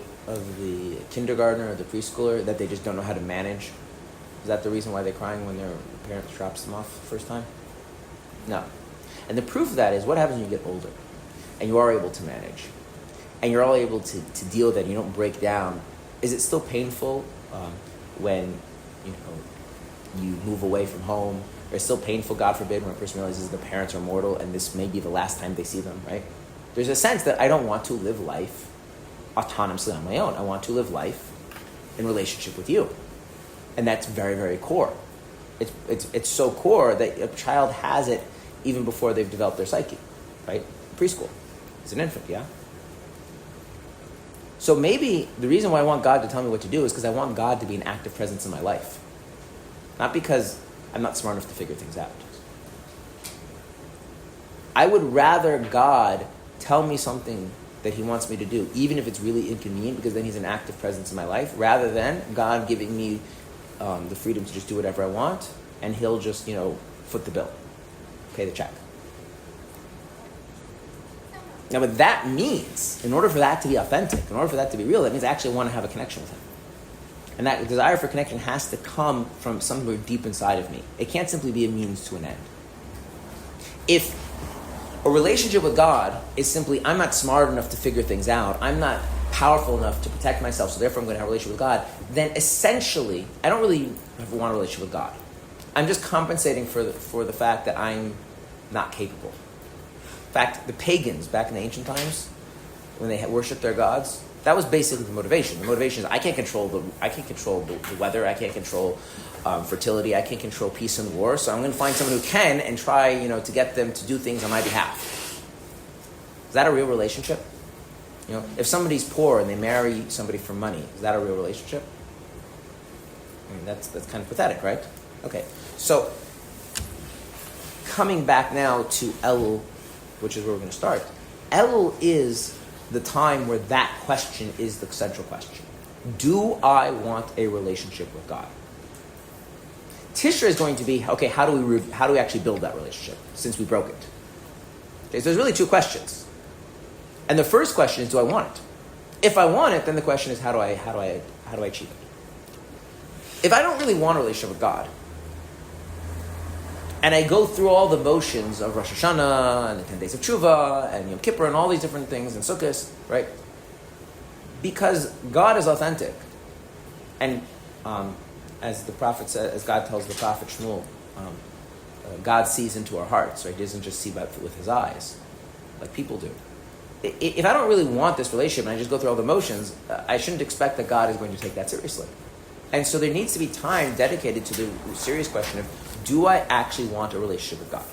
S2: kindergartner or the preschooler that they just don't know how to manage? Is that the reason why they're crying when their parents drops them off the first time? No. And the proof of that is what happens when you get older and you are able to manage and you're all able to deal with that and you don't break down. Is it still painful when you move away from home? Or it's still painful, God forbid, when a person realizes the parents are mortal and this may be the last time they see them, right? There's a sense that I don't want to live life autonomously on my own. I want to live life in relationship with you. And that's very, very core. It's so core that a child has it even before they've developed their psyche, right? Preschool. It's an infant, yeah? So maybe the reason why I want God to tell me what to do is because I want God to be an active presence in my life. Not because I'm not smart enough to figure things out. I would rather God tell me something that he wants me to do, even if it's really inconvenient, because then he's an active presence in my life, rather than God giving me the freedom to just do whatever I want, and he'll just, foot the bill, pay the check. Now, what that means, in order for that to be authentic, in order for that to be real, that means I actually want to have a connection with him. And that desire for connection has to come from somewhere deep inside of me. It can't simply be a means to an end. If a relationship with God is simply, I'm not smart enough to figure things out, I'm not powerful enough to protect myself, so therefore I'm going to have a relationship with God, then essentially, I don't really want a relationship with God. I'm just compensating for the fact that I'm not capable. fact, the pagans back in the ancient times, when they worshipped their gods, that was basically the motivation. The motivation is I can't control the weather. I can't control fertility. I can't control peace and war. So I'm going to find someone who can and try, to get them to do things on my behalf. Is that a real relationship? If somebody's poor and they marry somebody for money, is that a real relationship? I mean, that's kind of pathetic, right? Okay, so coming back now to Elul, which is where we're going to start. Elul is the time where that question is the central question. Do I want a relationship with God? Tishrei is going to be, okay, how do we actually build that relationship since we broke it? Okay, so there's really two questions. And the first question is, do I want it? If I want it, then the question is, how do I achieve it? If I don't really want a relationship with God, and I go through all the motions of Rosh Hashanah and the 10 days of Tshuva and Yom Kippur and all these different things and Sukkot, right? Because God is authentic, and as the prophet says, as God tells the prophet Shmuel, God sees into our hearts, right? He doesn't just see with his eyes, like people do. If I don't really want this relationship and I just go through all the motions, I shouldn't expect that God is going to take that seriously. And so there needs to be time dedicated to the serious question of, do I actually want a relationship with God?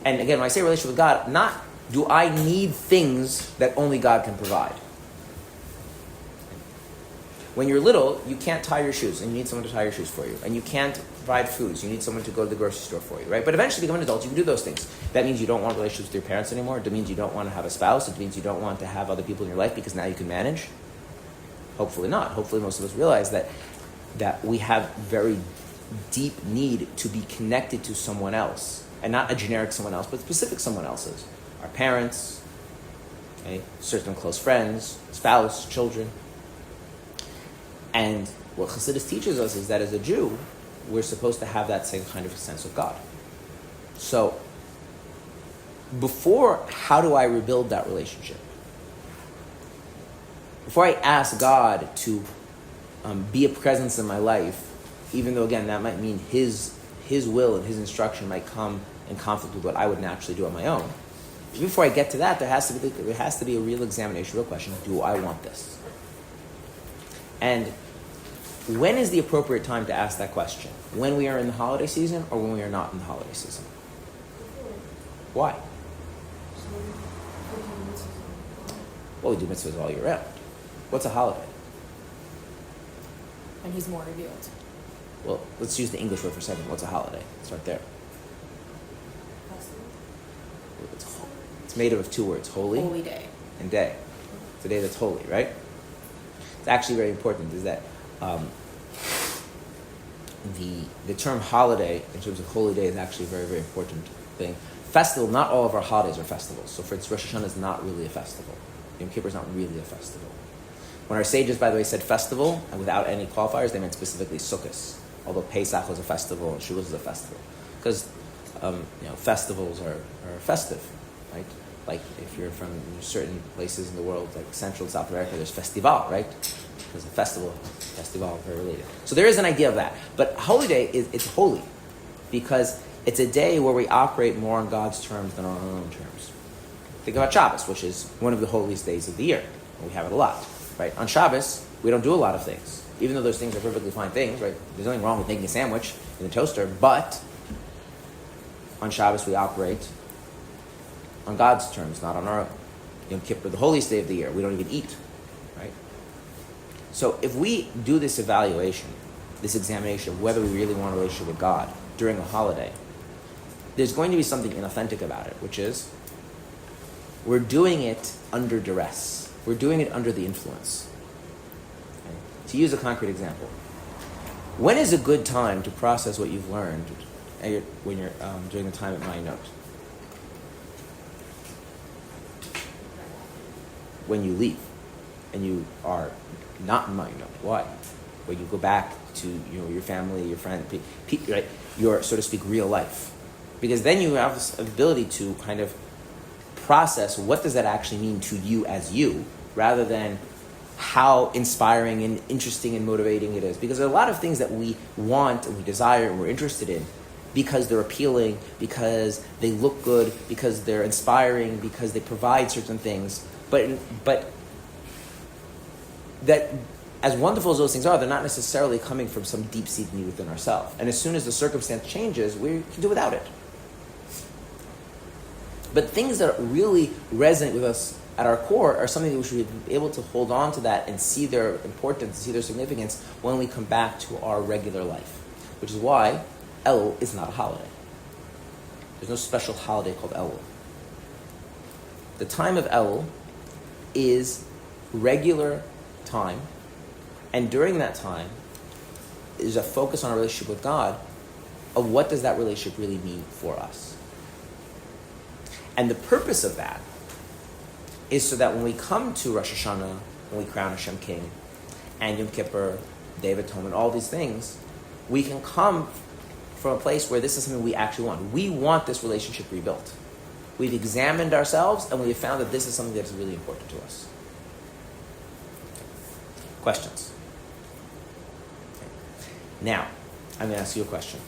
S2: And again, when I say relationship with God, not do I need things that only God can provide. When you're little, you can't tie your shoes, and you need someone to tie your shoes for you. And you can't provide foods, you need someone to go to the grocery store for you, right? But eventually, become an adult, you can do those things. That means you don't want relationships with your parents anymore. It means you don't want to have a spouse. It means you don't want to have other people in your life because now you can manage. Hopefully not. Hopefully most of us realize that we have very deep need to be connected to someone else. And not a generic someone else, but specific someone else's. Our parents, okay, certain close friends, spouse, children. And what Chassidus teaches us is that as a Jew, we're supposed to have that same kind of sense of God. So, how do I rebuild that relationship? Before I ask God to be a presence in my life, even though, again, that might mean His will and His instruction might come in conflict with what I would naturally do on my own. Even before I get to that, there has to be a real examination, a real question: do I want this? And when is the appropriate time to ask that question? When we are in the holiday season, or when we are not in the holiday season? Why? Well, we do mitzvahs all year round. What's a holiday?
S5: And he's more revealed.
S2: Well, let's use the English word for a second. What's a holiday? Start there. It's made up of two words: holy,
S5: Holy day.
S2: and day. It's a day that's holy, right? It's actually very important. Is that the term holiday in terms of holy day is actually a very, very important thing. Festival. Not all of our holidays are festivals. So, for instance, Rosh Hashanah is not really a festival. Yom Kippur is not really a festival. When our sages, by the way, said festival, and without any qualifiers, they meant specifically Sukkot. Although Pesach was a festival and Shavuot is a festival, because festivals are festive, right? Like if you're from certain places in the world, like Central and South America, there's festival, right? Because the festival are very related. So there is an idea of that, but holy day it's holy because it's a day where we operate more on God's terms than on our own terms. Think about Shabbos, which is one of the holiest days of the year. We have it a lot, right? On Shabbos, we don't do a lot of things. Even though those things are perfectly fine things, right? There's nothing wrong with making a sandwich in the toaster, but on Shabbos we operate on God's terms, not on our own. Yom Kippur, the holiest day of the year, we don't even eat, right? So if we do this evaluation, this examination of whether we really want a relationship with God during a holiday, there's going to be something inauthentic about it, which is we're doing it under duress. We're doing it under the influence. To use a concrete example, when is a good time to process what you've learned when you're during the time at Mayanot? When you leave and you are not in Mayanot. Why? When you go back to your family, your friend, right? Your, so to speak, real life. Because then you have this ability to kind of process what does that actually mean to you as you, rather than how inspiring and interesting and motivating it is. Because there are a lot of things that we want and we desire and we're interested in because they're appealing, because they look good, because they're inspiring, because they provide certain things. But that, as wonderful as those things are, they're not necessarily coming from some deep-seated need within ourselves. And as soon as the circumstance changes, we can do without it. But things that really resonate with us at our core are something that we should be able to hold on to that and see their importance, see their significance when we come back to our regular life. Which is why Elul is not a holiday. There's no special holiday called Elul. The time of Elul is regular time, and during that time is a focus on our relationship with God of what does that relationship really mean for us. And the purpose of that is so that when we come to Rosh Hashanah, when we crown Hashem King, and Yom Kippur, Day of Atonement, all these things, we can come from a place where this is something we actually want. We want this relationship rebuilt. We've examined ourselves, and we have found that this is something that is really important to us. Questions? Okay. Now, I'm going to ask you a question.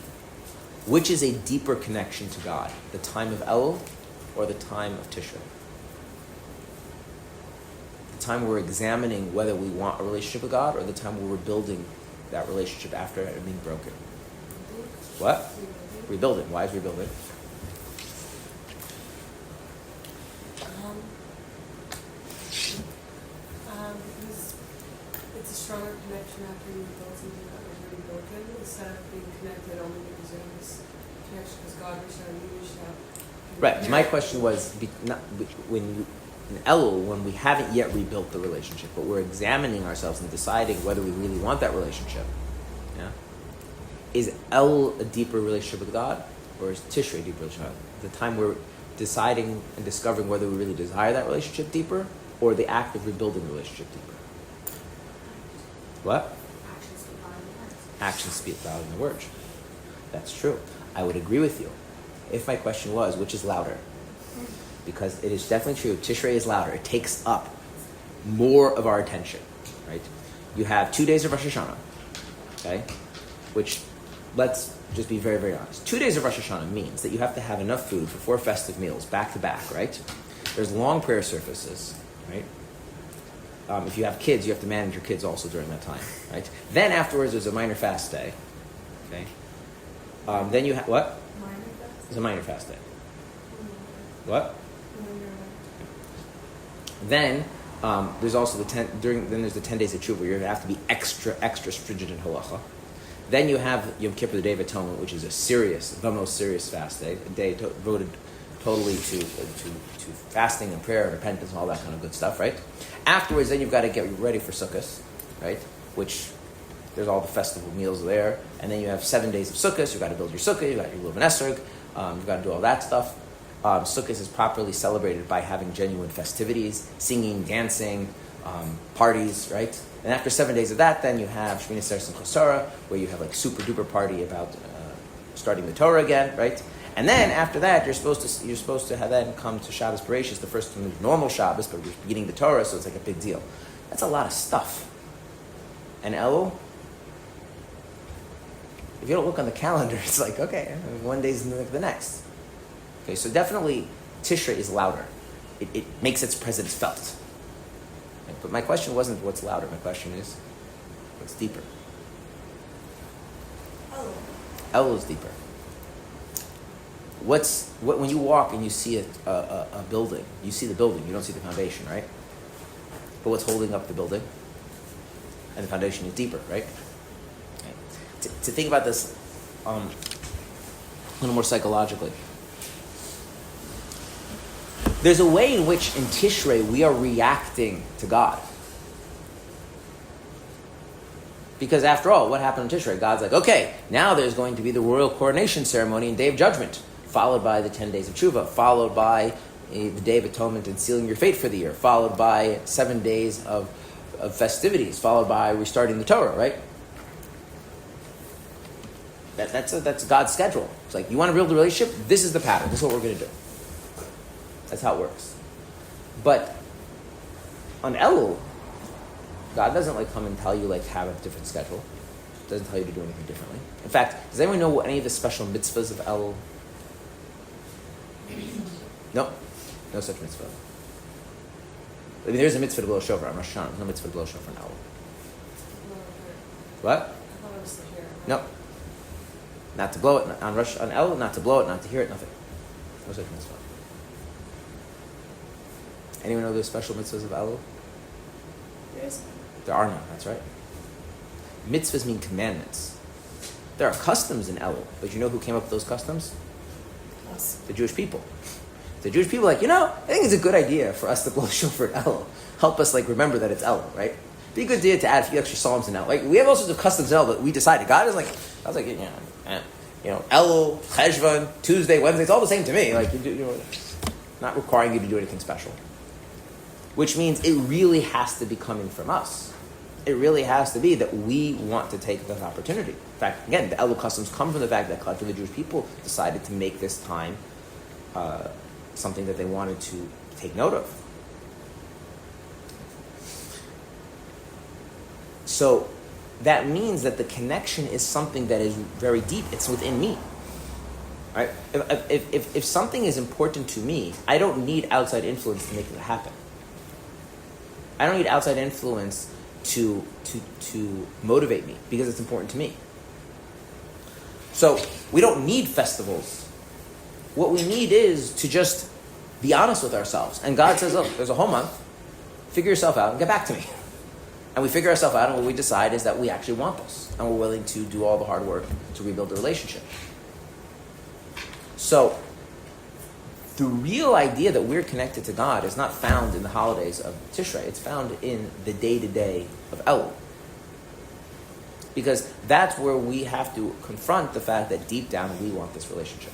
S2: Which is a deeper connection to God? The time of Elul or the time of Tishrei? The time we're examining whether we want a relationship with God, or the time where we're building that relationship after it being broken? What? Rebuilding. Why is rebuilding?
S6: Because it's a stronger connection after you build something that was already broken, instead of being connected only because there was connection because God reached out and you reached out.
S2: Right. My question was, in Elul, when we haven't yet rebuilt the relationship, but we're examining ourselves and deciding whether we really want that relationship, yeah? Is Elul a deeper relationship with God, or is Tishrei a deeper relationship? The time we're deciding and discovering whether we really desire that relationship deeper, or the act of rebuilding the relationship deeper? What? Actions speak louder than words. That's true. I would agree with you. If my question was, which is louder? Because it is definitely true, Tishrei is louder. It takes up more of our attention, right? You have 2 days of Rosh Hashanah, okay? Which, let's just be very, very honest. 2 days of Rosh Hashanah means that you have to have enough food for 4 festive meals, back to back, right? There's long prayer services, right? If you have kids, you have to manage your kids also during that time, right? Then afterwards, there's a minor fast day, okay? Then you have, what? It's a minor fast day. What? Then there's also there's the 10 days of tshuva where you have to be extra stringent in halacha. Then you have Yom Kippur, the Day of Atonement, which is the most serious fast day, a day devoted totally to fasting and prayer and repentance and all that kind of good stuff, right? Afterwards, then you've got to get ready for Sukkot, right? Which there's all the festival meals there, and then you have 7 days of Sukkot. You've got to build your Sukkah, you've got your Luv and Esrog, you've got to do all that stuff. Sukkot is properly celebrated by having genuine festivities, singing, dancing, parties, right? And after 7 days of that, then you have Shmini Atzeres and Chosara, where you have like super duper party about starting the Torah again, right? And then after that, you're supposed to have then come to Shabbos Bereshis, the first one, normal Shabbos, but we're beginning the Torah, so it's like a big deal. That's a lot of stuff. And Elul, if you don't look on the calendar, it's like, okay, 1 day's like the next. Okay, so definitely Tishrei is louder. It makes its presence felt. Okay, but my question wasn't what's louder. My question is what's deeper. Elul is deeper. When you walk and you see a building, you see the building, you don't see the foundation, right? But what's holding up the building? And the foundation is deeper, right? Okay. To think about this a little more psychologically. There's a way in which in Tishrei we are reacting to God. Because after all, what happened in Tishrei? God's like, okay, now there's going to be the royal coronation ceremony and Day of Judgment, followed by the 10 days of Tshuva, followed by the Day of Atonement and sealing your fate for the year, followed by 7 days of festivities, followed by restarting the Torah, right? That's God's schedule. It's like, you want to build a relationship? This is the pattern. This is what we're going to do. That's how it works. But on Elul, God doesn't come and tell you have a different schedule. doesn't tell you to do anything differently. In fact, does anyone know any of the special mitzvahs of Elul? No, no such mitzvah. I mean, there's a mitzvah to blow a shofar on Rosh Hashanah. There's no mitzvah to blow a shofar in Elul. What?
S6: I thought it was the hair.
S2: No. Not to blow it on Elul, not to blow it, not to hear it, nothing. No such mitzvah. Anyone know the special mitzvahs of Elul?
S5: There is.
S2: There are none, that's right. Mitzvahs mean commandments. There are customs in Elul, but you know who came up with those customs?
S1: Us.
S2: The Jewish people. The Jewish people are like, I think it's a good idea for us to blow a shofar at Elul. Help us remember that it's Elul, right? Be a good idea to add a few extra psalms in Elul. We have all sorts of customs in Elul, but we decided. God is Elul, Cheshvan, Tuesday, Wednesday, it's all the same to me. Not requiring you to do anything special. Which means it really has to be coming from us. It really has to be that we want to take this opportunity. In fact, again, the Elul customs come from the fact that collectively Jewish people decided to make this time something that they wanted to take note of. So that means that the connection is something that is very deep. It's within me. Right? If something is important to me, I don't need outside influence to make it happen. I don't need outside influence to motivate me because it's important to me. So we don't need festivals. What we need is to just be honest with ourselves. And God says, there's a whole month. Figure yourself out and get back to me. And we figure ourselves out, and what we decide is that we actually want this. And we're willing to do all the hard work to rebuild the relationship. So the real idea that we're connected to God is not found in the holidays of Tishrei. It's found in the day-to-day of Elul. Because that's where we have to confront the fact that deep down we want this relationship.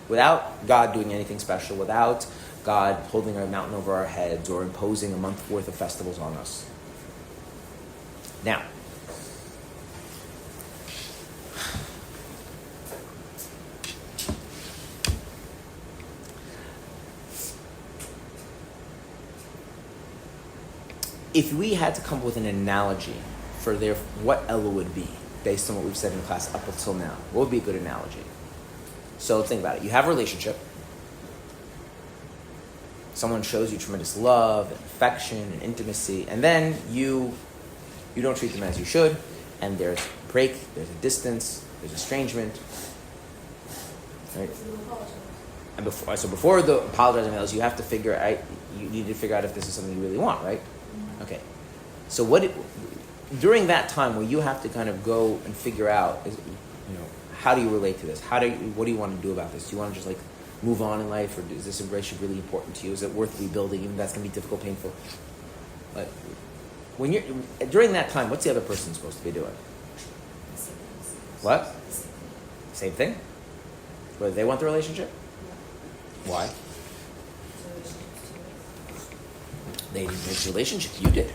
S2: Without God doing anything special, without God holding a mountain over our heads or imposing a month worth of festivals on us. Now, if we had to come up with an analogy for what Elul would be, based on what we've said in class up until now, what would be a good analogy? So think about it. You have a relationship. Someone shows you tremendous love and affection and intimacy, and then you don't treat them as you should, and there's a break, there's a distance, there's estrangement. Right? And before the apologizing is, you have to figure out. You need to figure out if this is something you really want, right? Okay. So during that time where you have to kind of go and figure out, how do you relate to this? What do you want to do about this? Do you want to just move on in life, or is this relationship really important to you? Is it worth rebuilding? Even that's going to be difficult, painful. But during that time, what's the other person supposed to be doing? What? Same thing? Whether they want the relationship? Why? They didn't make the relationship. You did.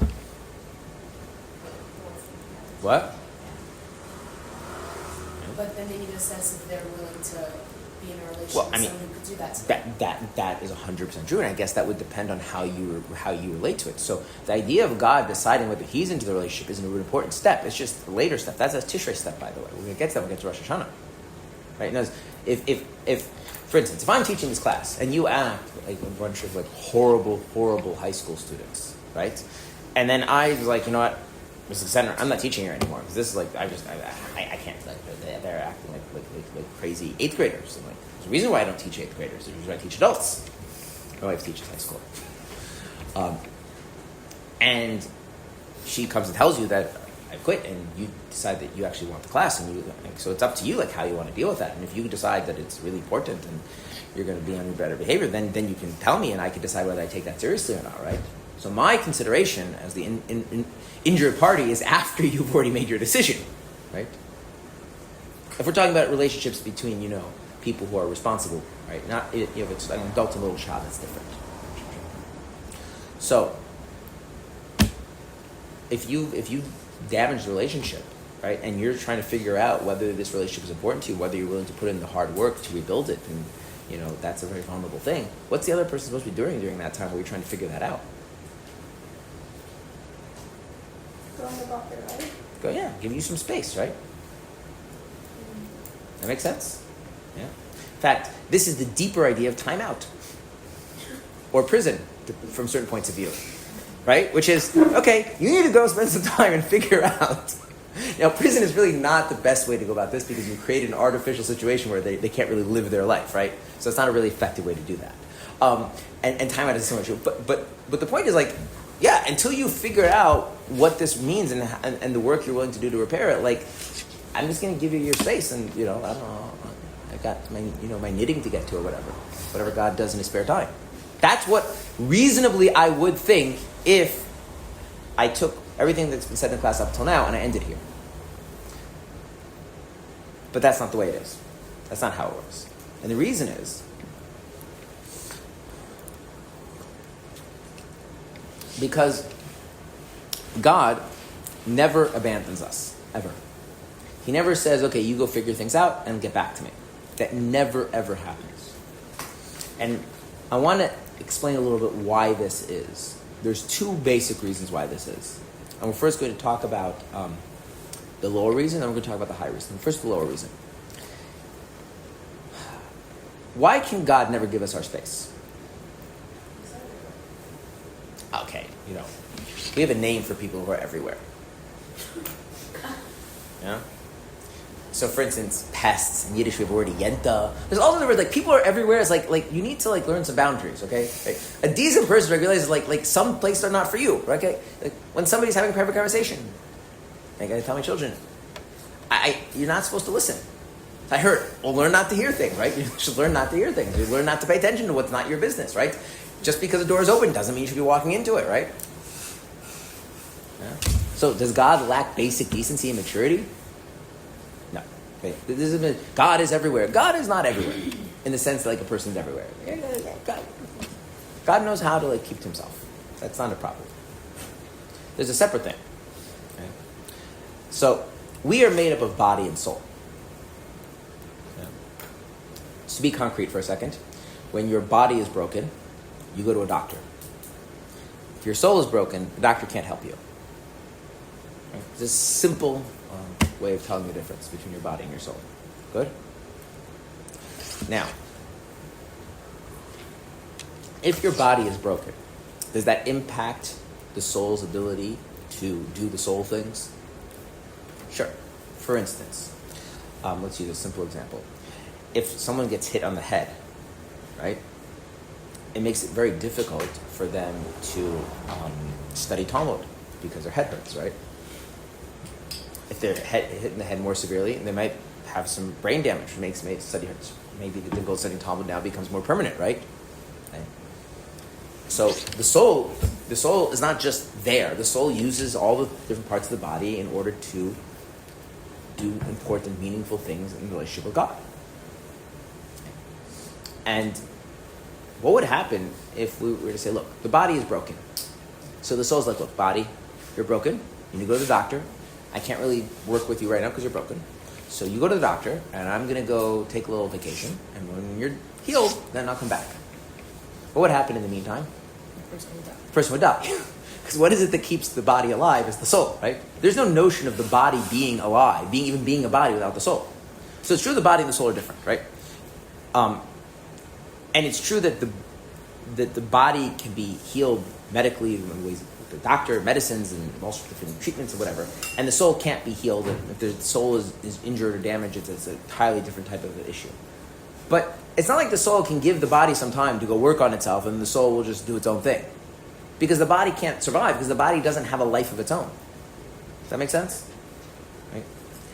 S2: What?
S1: But then they need to assess if they're willing to be in a relationship
S2: Well,
S1: with someone who could do that to them.
S2: That is 100% true, and I guess that would depend on how you relate to it. So the idea of God deciding whether He's into the relationship isn't an important step. It's just a later step. That's a Tishrei step, by the way. We're going to get to that when we get to Rosh Hashanah. Right? Now, if for instance, if I'm teaching this class and you act like a bunch of horrible high school students, right? And then I was like, you know what, Mrs. Center, I'm not teaching here anymore because this is I can't. They're acting like crazy 8th graders. And there's a reason why I don't teach 8th graders. There's a reason why I teach adults. My wife teaches high school. And she comes and tells you that I quit, and you decide that you actually want the class, and so it's up to you how you want to deal with that. And if you decide that it's really important and you're going to be on your better behavior, then you can tell me, and I can decide whether I take that seriously or not, right? So my consideration as the injured party is after you've already made your decision, right? If we're talking about relationships between people who are responsible, right? Not if it's an adult and a little child, that's different. So if you damage the relationship, right, and you're trying to figure out whether this relationship is important to you, whether you're willing to put in the hard work to rebuild it, and that's a very vulnerable thing. What's the other person supposed to be doing during that time where you're trying to figure that out?
S5: Going about their life.
S2: Give you some space, right? That makes sense? Yeah. In fact, this is the deeper idea of timeout or prison from certain points of view, right? Which is, okay, you need to go spend some time and figure out. Now, prison is really not the best way to go about this because you create an artificial situation where they can't really live their life, right? So it's not a really effective way to do that. And timeout is so much. But the point is like, yeah, until you figure out what this means and the work you're willing to do to repair it, like, I'm just going to give you your space and, I don't know, I got my knitting to get to or whatever God does in his spare time. That's what reasonably I would think if I took everything that's been said in class up till now and I ended here. But that's not the way it is. That's not how it works. And the reason is because God never abandons us, ever. He never says, okay, you go figure things out and get back to me. That never, ever happens. And I want to explain a little bit why this is. There's two basic reasons why this is. And we're first going to talk about the lower reason, then we're going to talk about the high reason. First, the lower reason. Why can God never give us our space? Okay, we have a name for people who are everywhere. Yeah? So, for instance, pests. In Yiddish, we have the word yenta. There's all the words, like, people are everywhere. It's like you need to, learn some boundaries, okay? Like, a decent person realizes, like some places are not for you, okay? Like, when somebody's having a private conversation, I gotta tell my children, you're not supposed to listen. I heard, well, learn not to hear things, right? You should learn not to hear things. You learn not to pay attention to what's not your business, right? Just because the door is open doesn't mean you should be walking into it, right? Yeah. So, does God lack basic decency and maturity? No. Okay. God is everywhere. God is not everywhere in the sense that a person's everywhere. God knows how to keep to himself. That's not a problem. There's a separate thing. Okay? So, we are made up of body and soul. Yeah. Just to be concrete for a second, when your body is broken, you go to a doctor. If your soul is broken, the doctor can't help you. Right? It's a simple way of telling the difference between your body and your soul. Good? Now, if your body is broken, does that impact the soul's ability to do the soul things? Sure. For instance, let's use a simple example. If someone gets hit on the head, right, it makes it very difficult for them to study Talmud because their head hurts, right? If they're hit in the head more severely, they might have some brain damage, which makes study hurts. Maybe the difficult studying Talmud now becomes more permanent, right? Okay. So the soul is not just there. The soul uses all the different parts of the body in order to do important, meaningful things in relationship with God. And what would happen if we were to say, look, the body is broken. So the soul's like, look, body, you're broken. You need to go to the doctor. I can't really work with you right now because you're broken. So you go to the doctor, and I'm going to go take a little vacation. And when you're healed, then I'll come back. What would happen in the meantime? The person would die. Because what is it that keeps the body alive is the soul, right? There's no notion of the body being alive, being a body without the soul. So it's true the body and the soul are different, right? And it's true that the body can be healed medically in ways with the doctor, medicines, and all sorts of different treatments or whatever. And the soul can't be healed. And if the soul is injured or damaged, it's a entirely different type of issue. But it's not like the soul can give the body some time to go work on itself and the soul will just do its own thing. Because the body can't survive, because the body doesn't have a life of its own. Does that make sense? Right?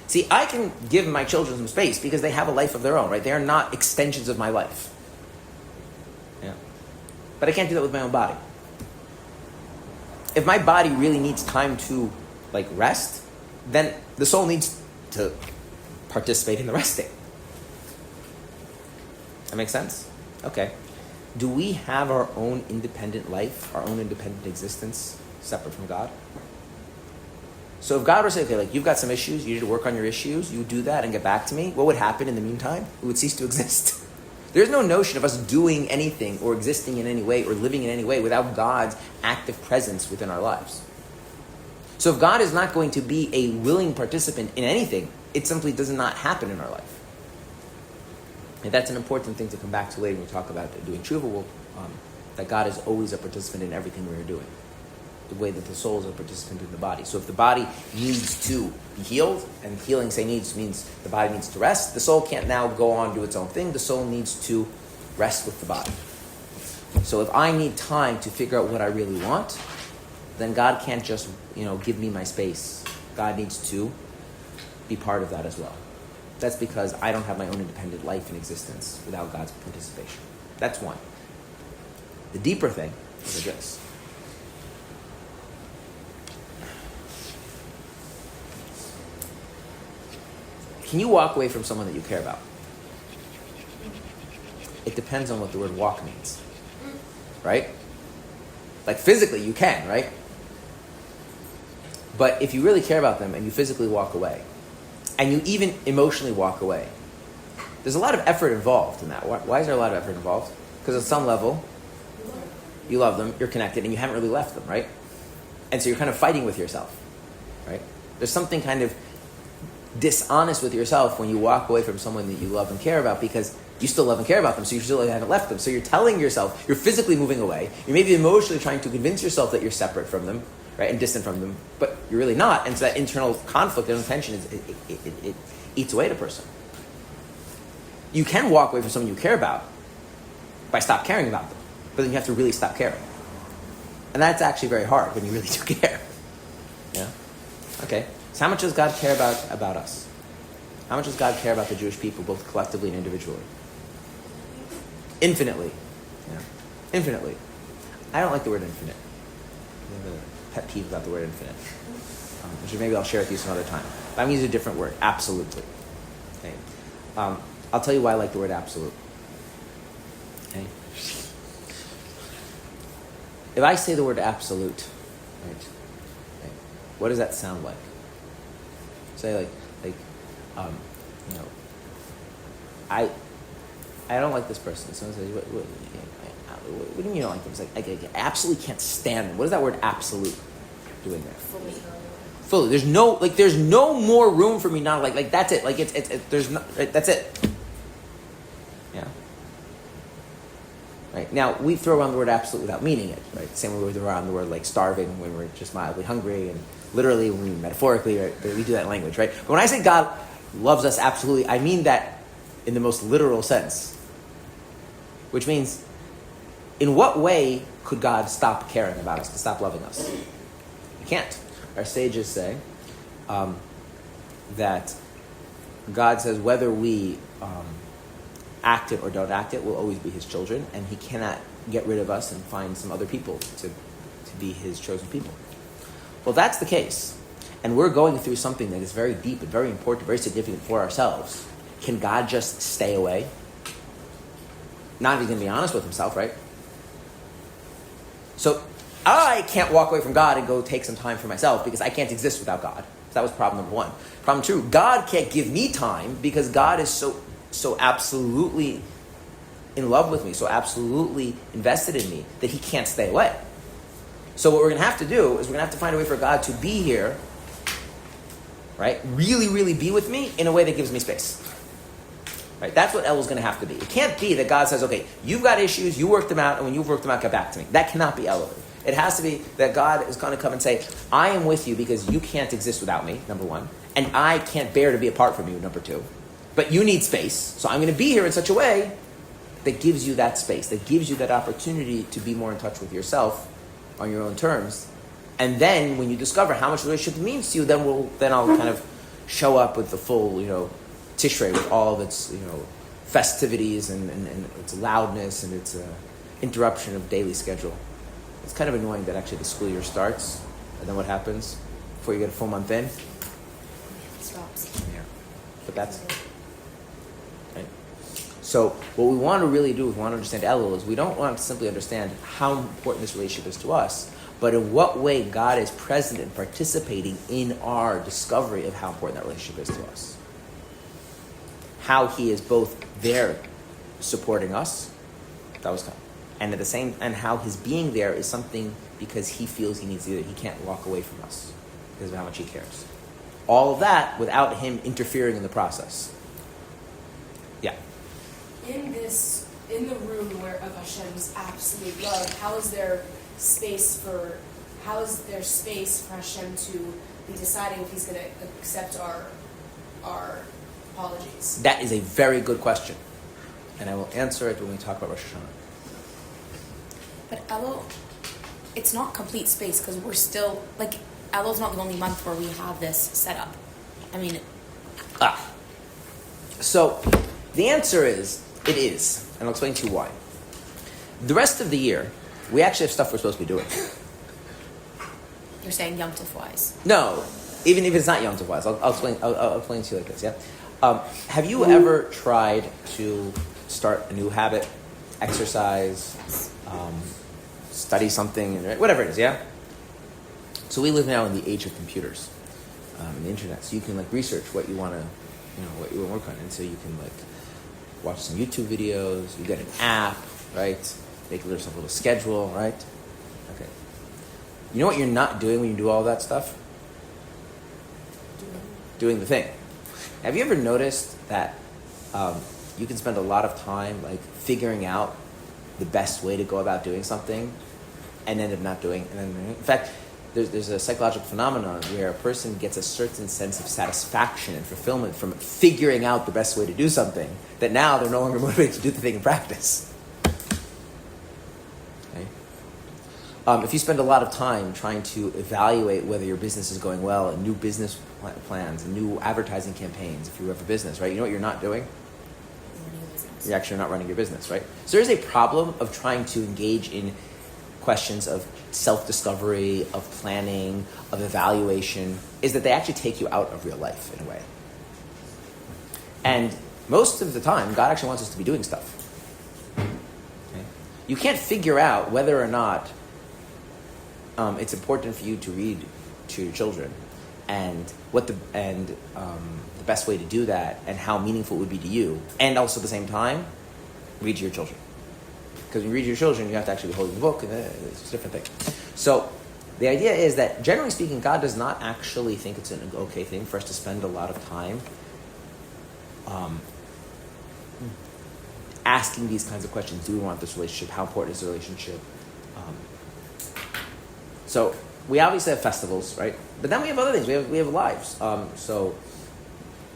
S2: See, I can give my children some space because they have a life of their own, right? They are not extensions of my life. Yeah. But I can't do that with my own body. If my body really needs time to rest, then the soul needs to participate in the resting. That makes sense? Okay. Do we have our own independent life, our own independent existence, separate from God? So if God were to say, okay, you've got some issues, you need to work on your issues, you do that and get back to me, what would happen in the meantime? We would cease to exist. There's no notion of us doing anything or existing in any way or living in any way without God's active presence within our lives. So if God is not going to be a willing participant in anything, it simply does not happen in our life. And that's an important thing to come back to later when we talk about doing tshuva, that God is always a participant in everything we're doing. The way that the soul is a participant in the body. So if the body needs to be healed, and healing, say, means the body needs to rest, the soul can't now go on and do its own thing. The soul needs to rest with the body. So if I need time to figure out what I really want, then God can't just, give me my space. God needs to be part of that as well. That's because I don't have my own independent life and existence without God's participation. That's one. The deeper thing is this. Can you walk away from someone that you care about? It depends on what the word walk means. Right? Like physically you can, right? But if you really care about them and you physically walk away, and you even emotionally walk away, there's a lot of effort involved in that. Why is there a lot of effort involved? Because at some level, you love them, you're connected, and you haven't really left them, right? And so you're kind of fighting with yourself, right? There's something kind of dishonest with yourself when you walk away from someone that you love and care about, because you still love and care about them, so you still haven't left them. So you're telling yourself, you're physically moving away, you're maybe emotionally trying to convince yourself that you're separate from them, right, and distant from them, but you're really not. And so that internal conflict and tension, it eats away at a person. You can walk away from someone you care about by stop caring about them, but then you have to really stop caring. And that's actually very hard when you really do care. Yeah? Okay. So how much does God care about us? How much does God care about the Jewish people, both collectively and individually? Infinitely. Yeah. Infinitely. I don't like the word infinite. I have a pet peeve about the word infinite. Which maybe I'll share with you some other time. But I'm going to use a different word. Absolutely. Okay. I'll tell you why I like the word absolute. Okay. If I say the word absolute, right, what does that sound like? Say I don't like this person. Someone says, what do you mean you don't like them? It's like, I absolutely can't stand them. What is that word absolute doing there? Fully. There's no more room for me not like that's it. Like there's no, that's it. Yeah. Right. Now we throw around the word absolute without meaning it, right? Same way we throw around the word like starving when we're just mildly hungry, and literally when we metaphorically, right? We do that in language, right? But when I say God loves us absolutely, I mean that in the most literal sense. Which means, in what way could God stop caring about us, to stop loving us? He can't. Our sages say that God says whether we act it or don't act it, we'll always be his children, and he cannot get rid of us and find some other people to be his chosen people. Well, that's the case, and we're going through something that is very deep and very important, very significant for ourselves. Can God just stay away? Not if he's going to be honest with himself, right? So I can't walk away from God and go take some time for myself because I can't exist without God. So that was problem number one. Problem two, God can't give me time because God is so absolutely in love with me, so absolutely invested in me that he can't stay away. So what we're going to have to do is we're going to have to find a way for God to be here, right? Really, really be with me in a way that gives me space. Right? That's what Elul is going to have to be. It can't be that God says, okay, you've got issues, you work them out, and when you've worked them out, get back to me. That cannot be Elul. It has to be that God is going to come and say, I am with you because you can't exist without me, number one, and I can't bear to be apart from you, number two. But you need space, so I'm going to be here in such a way that gives you that space, that gives you that opportunity to be more in touch with yourself on your own terms. And then when you discover how much the relationship means to you, then I'll kind of show up with the full, Tishrei, with all of its, festivities and its loudness and its interruption of daily schedule. It's kind of annoying that actually the school year starts, and then what happens before you get a full month in?
S5: It stops.
S2: Yeah. But that's right. So what we want to really do, if we want to understand Elul, is we don't want to simply understand how important this relationship is to us, but in what way God is present and participating in our discovery of how important that relationship is to us. How he is both there supporting us, that was kind, and at the same, and how his being there is something because he feels he needs to do it. He can't walk away from us because of how much he cares. All of that without him interfering in the process. Yeah.
S5: this, in the room where of Hashem's absolute love, how is there space for Hashem to be deciding if he's going to accept our apologies?
S2: That is a very good question. And I will answer it when we talk about Rosh Hashanah.
S5: But Elul, it's not complete space because we're still, like, Elul's not the only month where we have this set up. I mean...
S2: So, the answer is, it is. And I'll explain to you why. The rest of the year, we actually have stuff we're supposed to be doing.
S5: You're saying Yom Tov wise.
S2: No, even if it's not Yom Tov wise. I'll explain to you like this, yeah? Have you ever tried to start a new habit, exercise, study something, whatever it is, yeah? So we live now in the age of computers and the internet. So you can like research what you want to, what you want to work on. And so you can like watch some YouTube videos, you get an app, right? Make yourself a little schedule, right? Okay. You know what you're not doing when you do all that stuff? Doing the thing. Have you ever noticed that you can spend a lot of time like figuring out the best way to go about doing something and end up not doing it? In fact, there's a psychological phenomenon where a person gets a certain sense of satisfaction and fulfillment from figuring out the best way to do something, that now they're no longer motivated to do the thing in practice. Okay? If you spend a lot of time trying to evaluate whether your business is going well, and new business plans, and new advertising campaigns, if you have a business, right? You know what you're not doing? You're actually not running your business, right? So there's a problem of trying to engage in questions of self-discovery, of planning, of evaluation, is that they actually take you out of real life in a way. And most of the time, God actually wants us to be doing stuff. Okay? You can't figure out whether or not it's important for you to read to your children, and the best way to do that, and how meaningful it would be to you, and also at the same time, read to your children. Because when you read to your children, you have to actually be holding the book, and it's a different thing. So the idea is that, generally speaking, God does not actually think it's an okay thing for us to spend a lot of time asking these kinds of questions. Do we want this relationship? How important is the relationship? So we obviously have festivals, right? But then we have other things. We have lives. So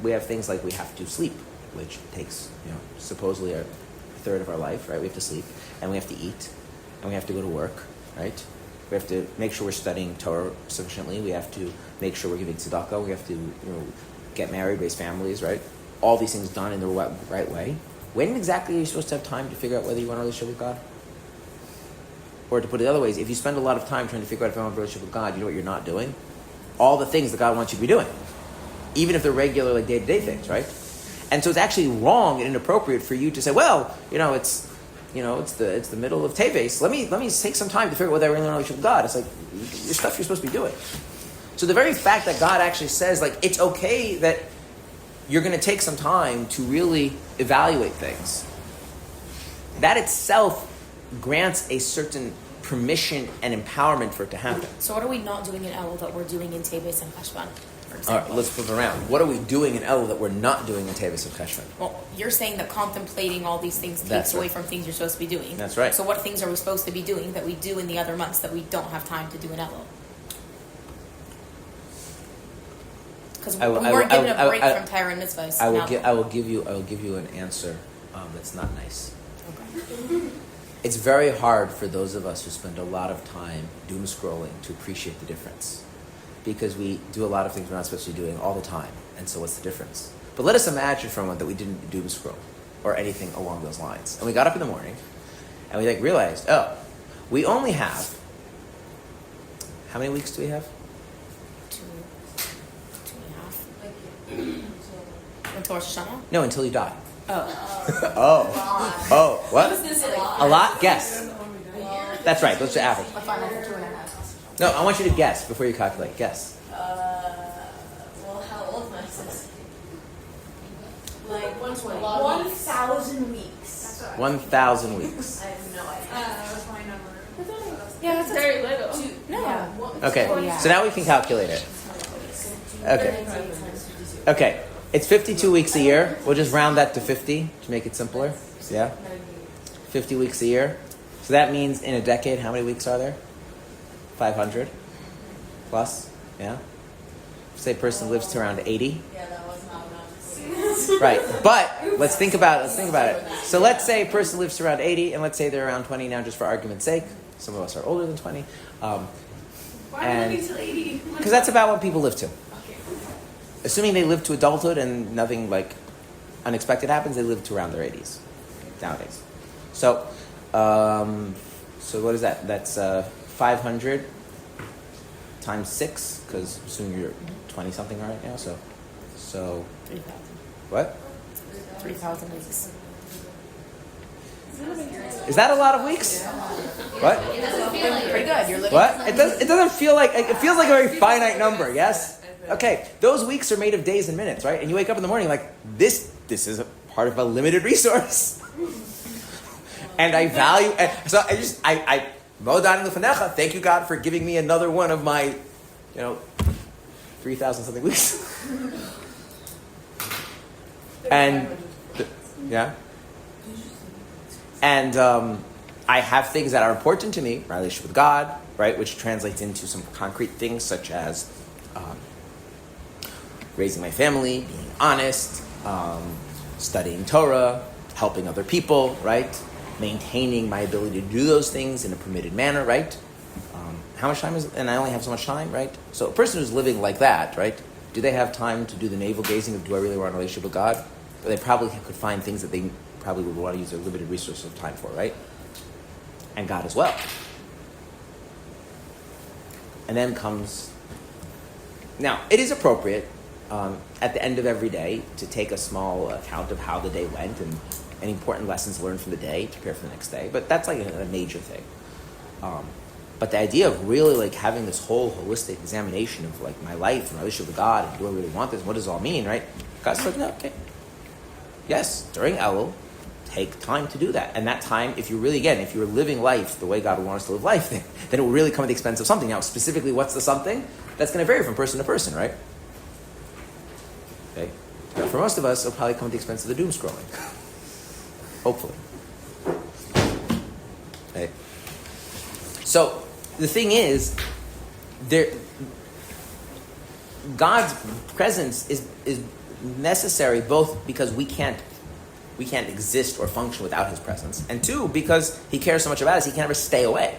S2: we have things like we have to sleep, which takes supposedly a third of our life, right? We have to sleep, and we have to eat, and we have to go to work, right? We have to make sure we're studying Torah sufficiently. We have to make sure we're giving tzedakah. We have to get married, raise families, right? All these things done in the right way. When exactly are you supposed to have time to figure out whether you want a relationship with God? Or to put it other ways, if you spend a lot of time trying to figure out if you want a relationship with God, you know what you're not doing? All the things that God wants you to be doing. Even if they're regular, like day-to-day things, right? And so it's actually wrong and inappropriate for you to say, well, it's the middle of Teves. Let me take some time to figure out whether I really want a relationship with God. It's like, your stuff you're supposed to be doing. So the very fact that God actually says, like, it's okay that you're going to take some time to really evaluate things, that itself grants a certain permission and empowerment for it to happen.
S5: So what are we not doing in Elul that we're doing in Teves and Cheshvan, for example?
S2: All right, let's flip it around. What are we doing in Elul that we're not doing in Teves and Cheshvan?
S5: Well, you're saying that contemplating all these things
S2: That's
S5: takes away
S2: right.
S5: from things you're supposed to be doing.
S2: That's right.
S5: So what things are we supposed to be doing that we do in the other months that we don't have time to do in Elul? Because we weren't given a break from Torah and mitzvahs.
S2: I will give you an answer that's not nice.
S5: Okay.
S2: It's very hard for those of us who spend a lot of time doom scrolling to appreciate the difference, because we do a lot of things we're not supposed to be doing all the time. And so what's the difference? But let us imagine for a moment that we didn't doom scroll or anything along those lines, and we got up in the morning and we realized, we only have, how many weeks do we have?
S5: 2.5. Until Rosh Hashanah?
S2: No, until you die.
S5: Oh.
S2: What?
S4: I was gonna say
S2: A lot? Guess. That's right. Let's say average.
S5: I find that for 2.5.
S2: No, I want you to guess before you calculate. Guess.
S4: Well, how old am I?
S3: Like
S6: 120.
S3: 1,000 weeks.
S2: 1,000 weeks.
S4: I have no idea.
S3: That's my number.
S5: Yeah, that's
S6: Very little.
S5: No.
S3: Yeah.
S2: Okay,
S5: Oh, yeah.
S2: so now we can calculate it. Okay. Okay, it's 52 weeks a year. We'll just round that to 50 to make it simpler. Yeah? 50 weeks a year. So that means in a decade, how many weeks are there? 500 plus? Yeah? Say a person lives to around 80.
S4: Yeah, that was not enough.
S2: Right. But let's think about it. So let's say a person lives to around 80, and let's say they're around 20 now, just for argument's sake. Some of us are older than 20.
S3: Why are we living till 80?
S2: Because that's about what people live to.
S3: Okay.
S2: Assuming they live to adulthood and nothing like unexpected happens, they live to around their 80s nowadays. So, so what is that? That's 500 times 6, because assuming you're 20 something right now. So
S5: 3,000.
S2: what?
S5: 3,000 weeks.
S2: Is that a lot of weeks? What?
S5: Pretty good. You're living.
S2: What? It doesn't feel like it feels like a very finite number. Yes. Okay. Those weeks are made of days and minutes, right? And you wake up in the morning like this is a part of a limited resource. And I value, so I Modan Lefanecha, thank you God for giving me another one of my, 3,000 something weeks. And, yeah. And I have things that are important to me, my relationship with God, right, which translates into some concrete things such as raising my family, being honest, studying Torah, helping other people, right? Maintaining my ability to do those things in a permitted manner, right? How much time is, and I only have so much time, right? So a person who's living like that, right? Do they have time to do the navel gazing of do I really want a relationship with God? But they probably could find things that they probably would want to use their limited resources of time for, right? And God as well. And then comes, now it is appropriate at the end of every day to take a small account of how the day went and any important lessons learned from the day to prepare for the next day. But that's like a major thing. But the idea of really like having this whole holistic examination of like my life and my relationship with God and do I really want this? What does it all mean, right? God's like, no, okay. Yes, during Elul, take time to do that. And that time, if you're living life the way God would want us to live life, then it will really come at the expense of something. Now, specifically, what's the something? That's going to vary from person to person, right? Okay. But for most of us, it'll probably come at the expense of the doom scrolling. Hopefully. Okay. So, the thing is, God's presence is necessary both because we can't exist or function without His presence, and two, because He cares so much about us, He can't ever stay away.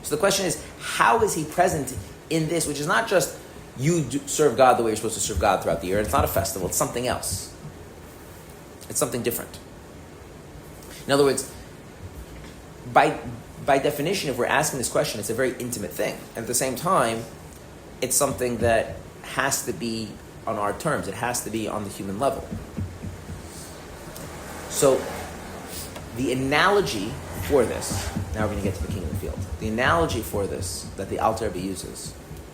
S2: So the question is, how is He present in this, which is not just you serve God the way you're supposed to serve God throughout the year. It's not a festival, it's something else. It's something different. In other words, by definition, if we're asking this question, it's a very intimate thing. And at the same time, it's something that has to be on our terms. It has to be on the human level. So, the analogy for this, now we're going to get to the king in the field. The analogy for this that the Alter Rebbe uses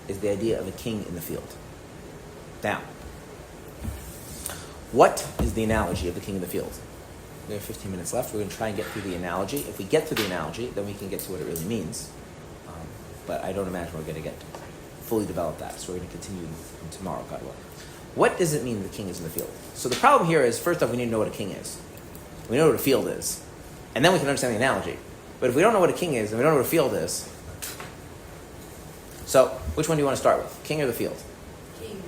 S2: is the idea of a king in the field. Now, what is the analogy of the king in the field? We have 15 minutes left. We're going to try and get through the analogy. If we get through the analogy, then we can get to what it really means. But I don't imagine we're going to get to fully develop that. So we're going to continue tomorrow, God willing. What does it mean the king is in the field? So the problem here is, first off, we need to know what a king is. We know what a field is. And then we can understand the analogy. But if we don't know what a king is, and we don't know what a field is, so which one do you want to start with? King or the field?
S3: King.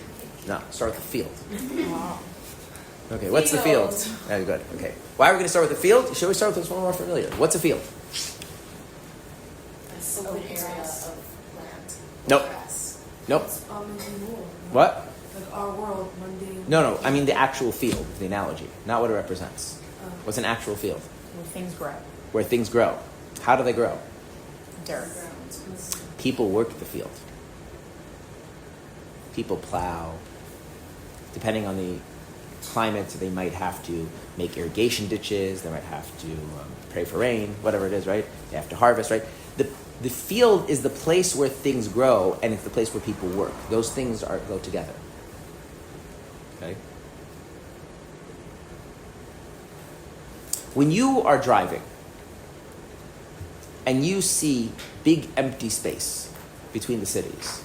S2: No, start with the field.
S5: Wow.
S2: Okay, what's the field? Very good. Okay. Why are we going to start with the field? Should we start with this one more familiar? What's a field?
S3: That's open area of land.
S2: Nope.
S3: Grass.
S2: Nope.
S1: It's more.
S2: What?
S1: Like our world, mundane.
S2: No. I mean the actual field, the analogy, not what it represents. What's an actual field?
S5: Where things grow.
S2: Where things grow. How do they grow?
S5: Dirt.
S2: People work the field. People plow. Depending on the climate, they might have to make irrigation ditches. They might have to pray for rain, whatever it is, right? They have to harvest, right? The field is the place where things grow, and it's the place where people work. Those things go together. Okay? When you are driving and you see big empty space between the cities,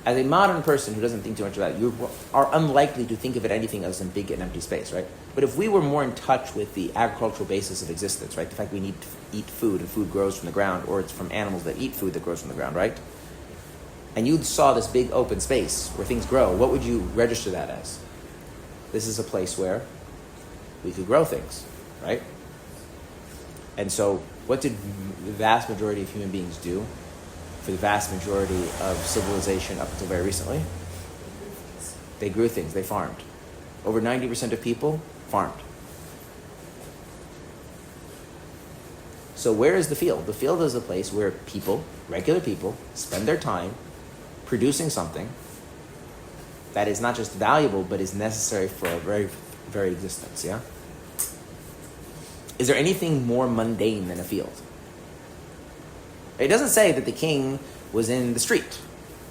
S2: As a modern person who doesn't think too much about it, you are unlikely to think of it anything else than big and empty space, right? But if we were more in touch with the agricultural basis of existence, right? The fact we need to eat food and food grows from the ground, or it's from animals that eat food that grows from the ground, right? And you saw this big open space where things grow, what would you register that as? This is a place where we could grow things, right? And so what did the vast majority of human beings do for the vast majority of civilization up until very recently? They grew things, they farmed. Over 90% of people farmed. So where is the field? The field is a place where people, regular people, spend their time producing something that is not just valuable, but is necessary for our very, very existence, yeah? Is there anything more mundane than a field? It doesn't say that the king was in the street.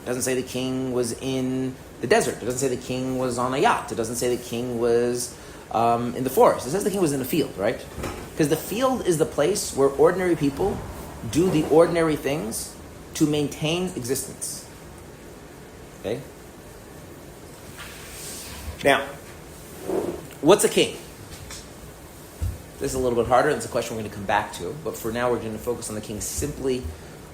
S2: It doesn't say the king was in the desert. It doesn't say the king was on a yacht. It doesn't say the king was in the forest. It says the king was in the field, right? Because the field is the place where ordinary people do the ordinary things to maintain existence. Okay? Now, what's a king? This is a little bit harder. It's a question we're going to come back to. But for now, we're going to focus on the king simply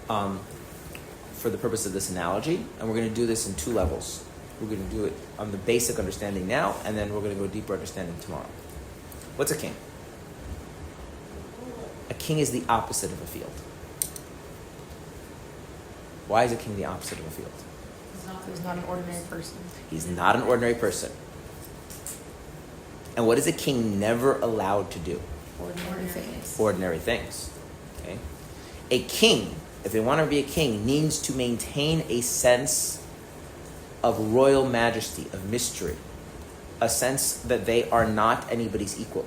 S2: for the purpose of this analogy. And we're going to do this in two levels. We're going to do it on the basic understanding now, and then we're going to go deeper understanding tomorrow. What's a king? A king is the opposite of a field. Why is a king the opposite of a field?
S5: He's not an ordinary person.
S2: He's not an ordinary person. And what is a king never allowed to do?
S5: Ordinary things.
S2: Ordinary things. Okay? A king, if they want to be a king, needs to maintain a sense of royal majesty, of mystery, a sense that they are not anybody's equal.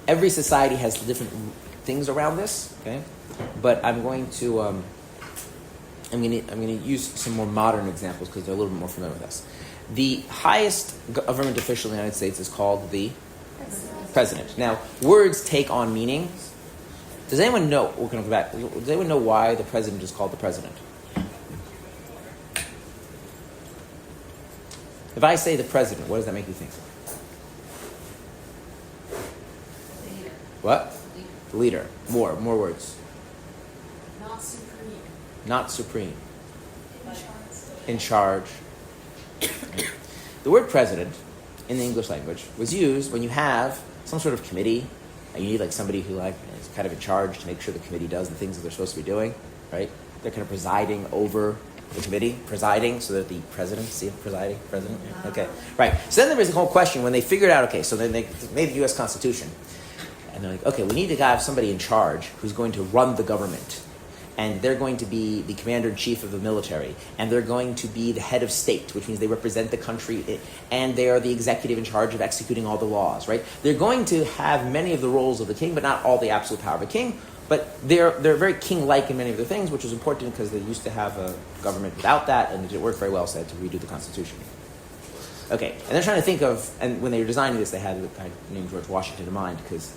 S2: Every society has different things around this, okay? But I'm going to use some more modern examples because they're a little bit more familiar with us. The highest government official in the United States is called the president. Now, words take on meaning. Does anyone know? We're going to go back. Does anyone know why the president is called the president? If I say the president, what does that make you think?
S3: Leader.
S2: What? Leader. More words.
S4: Not supreme.
S2: Not supreme.
S4: In
S2: In charge. The word president in the English language was used when you have some sort of committee and you need like somebody who like is kind of in charge to make sure the committee does the things that they're supposed to be doing, right? They're kind of presiding over the committee, presiding, so that the president, see, presiding, president, okay, right. So then there was a whole question when they figured out, okay, so then they made the U.S. Constitution, and they're like, okay, we need to have somebody in charge who's going to run the government, and they're going to be the commander-in-chief of the military, and they're going to be the head of state, which means they represent the country, and they are the executive in charge of executing all the laws, right? They're going to have many of the roles of the king, but not all the absolute power of a king, but they're very king-like in many of their things, which was important because they used to have a government without that, and it didn't work very well, so they had to redo the Constitution. Okay, and they're trying to think of, and when they were designing this, they had a guy named George Washington in mind because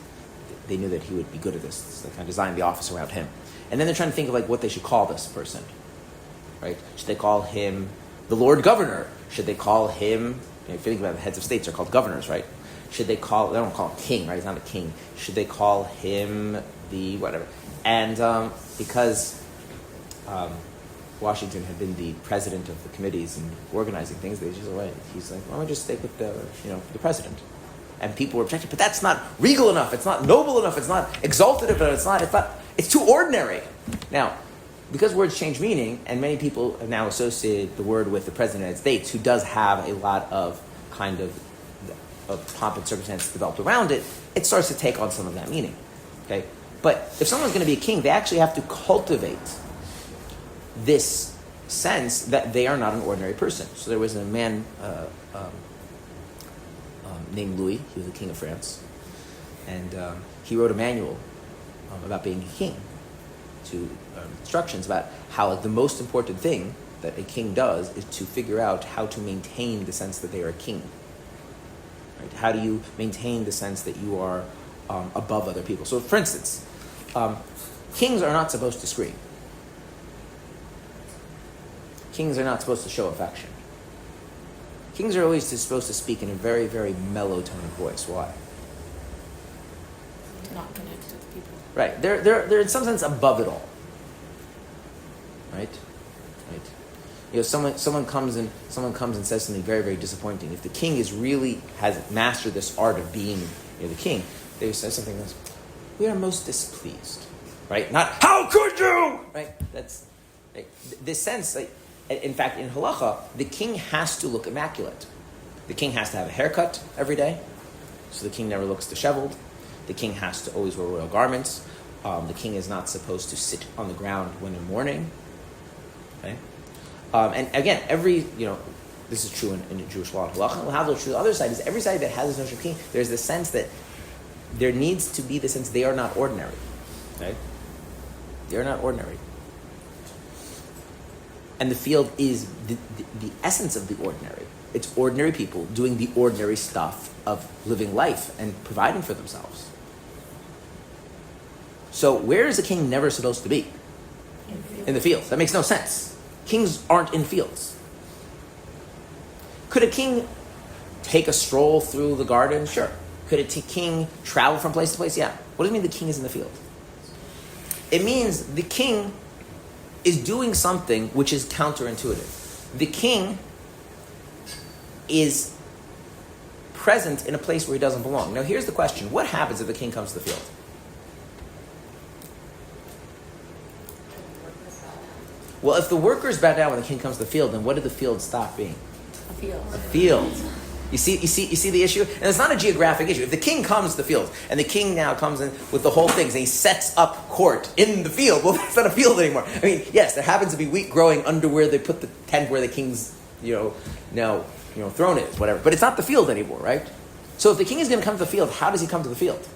S2: they knew that he would be good at this, so they kind of designed the office around him. And then they're trying to think of like what they should call this person, right? Should they call him the Lord Governor? Should they call him, if you think about it, the heads of states are called governors, right? Should they don't call him king, right? He's not a king. Should they call him the whatever? And because Washington had been the president of the committees and organizing things, they just went, he's like, why don't we just stick with the president? And people were objecting, but that's not regal enough, it's not noble enough, it's not exaltative enough, it's too ordinary. Now, because words change meaning, and many people have now associated the word with the President of the United States, who does have a lot of kind of pomp and circumstance developed around it, it starts to take on some of that meaning. Okay? But if someone's going to be a king, they actually have to cultivate this sense that they are not an ordinary person. So there was a man named Louis. He was the king of France. And he wrote a manual about being a king, to instructions about how the most important thing that a king does is to figure out how to maintain the sense that they are a king. Right? How do you maintain the sense that you are above other people? So, for instance, Kings are not supposed to scream. Kings are not supposed to show affection. Kings are always supposed to speak in a very, very mellow tone of voice. Why?
S5: To not connect with people.
S2: Right. They're in some sense above it all. Right? Right. You know, someone comes and says something very, very disappointing. If the king has mastered this art of being, you know, the king, they say something else. We are most displeased. Right? Not how could you? Right? That's right. This sense, like, in fact, in halacha, the king has to look immaculate. The king has to have a haircut every day, so the king never looks disheveled. The king has to always wear royal garments. The king is not supposed to sit on the ground when in mourning. Okay? And again, this is true in Jewish law and halacha. The other side is every side that has this notion of king, there's the sense that there needs to be the sense they are not ordinary. Okay? They are not ordinary. And the field is the essence of the ordinary. It's ordinary people doing the ordinary stuff of living life and providing for themselves. So where is the king never supposed to be? In the fields. That makes no sense. Kings aren't in fields. Could a king take a stroll through the garden? Sure. Could a king travel from place to place? Yeah. What does it mean the king is in the field? It means the king is doing something which is counterintuitive. The king is present in a place where he doesn't belong. Now here's the question. What happens if the king comes to the field? Well, if the workers bow down when the king comes to the field, then what did the field stop being?
S5: A field.
S2: A field. You see the issue? And it's not a geographic issue. If the king comes to the field, and the king now comes in with the whole thing, and he sets up court in the field, well, that's not a field anymore. I mean, yes, there happens to be wheat growing under where they put the tent where the king's, throne is, whatever. But it's not the field anymore, right? So if the king is going to come to the field, how does he come to the field?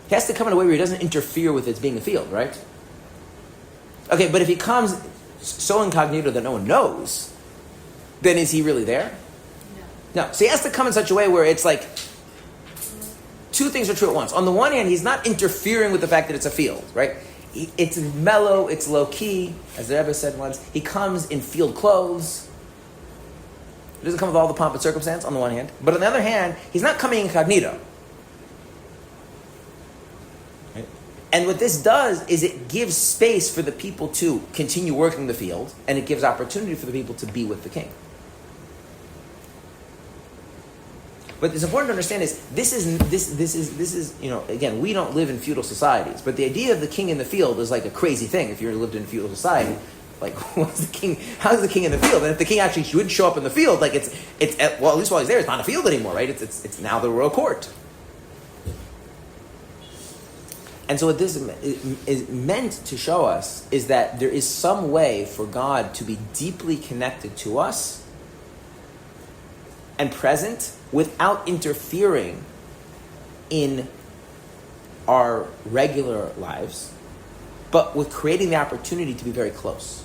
S2: He has to come in a way where he doesn't interfere with it being a field, right? Okay, but if he comes so incognito that no one knows, then is he really there? No. So he has to come in such a way where it's like two things are true at once. On the one hand, he's not interfering with the fact that it's a field, right? It's mellow, it's low-key, as the Rebbe said once. He comes in field clothes. He doesn't come with all the pomp and circumstance, on the one hand. But on the other hand, he's not coming incognito. Right? And what this does is it gives space for the people to continue working the field, and it gives opportunity for the people to be with the king. What is important to understand is this is again, we don't live in feudal societies, but the idea of the king in the field is like a crazy thing. If you lived in a feudal society, like what's the king? How's the king in the field? And if the king actually should show up in the field, like it's at least while he's there, it's not a field anymore, right? It's now the royal court. And so what this is meant to show us is that there is some way for God to be deeply connected to us and present without interfering in our regular lives, but with creating the opportunity to be very close.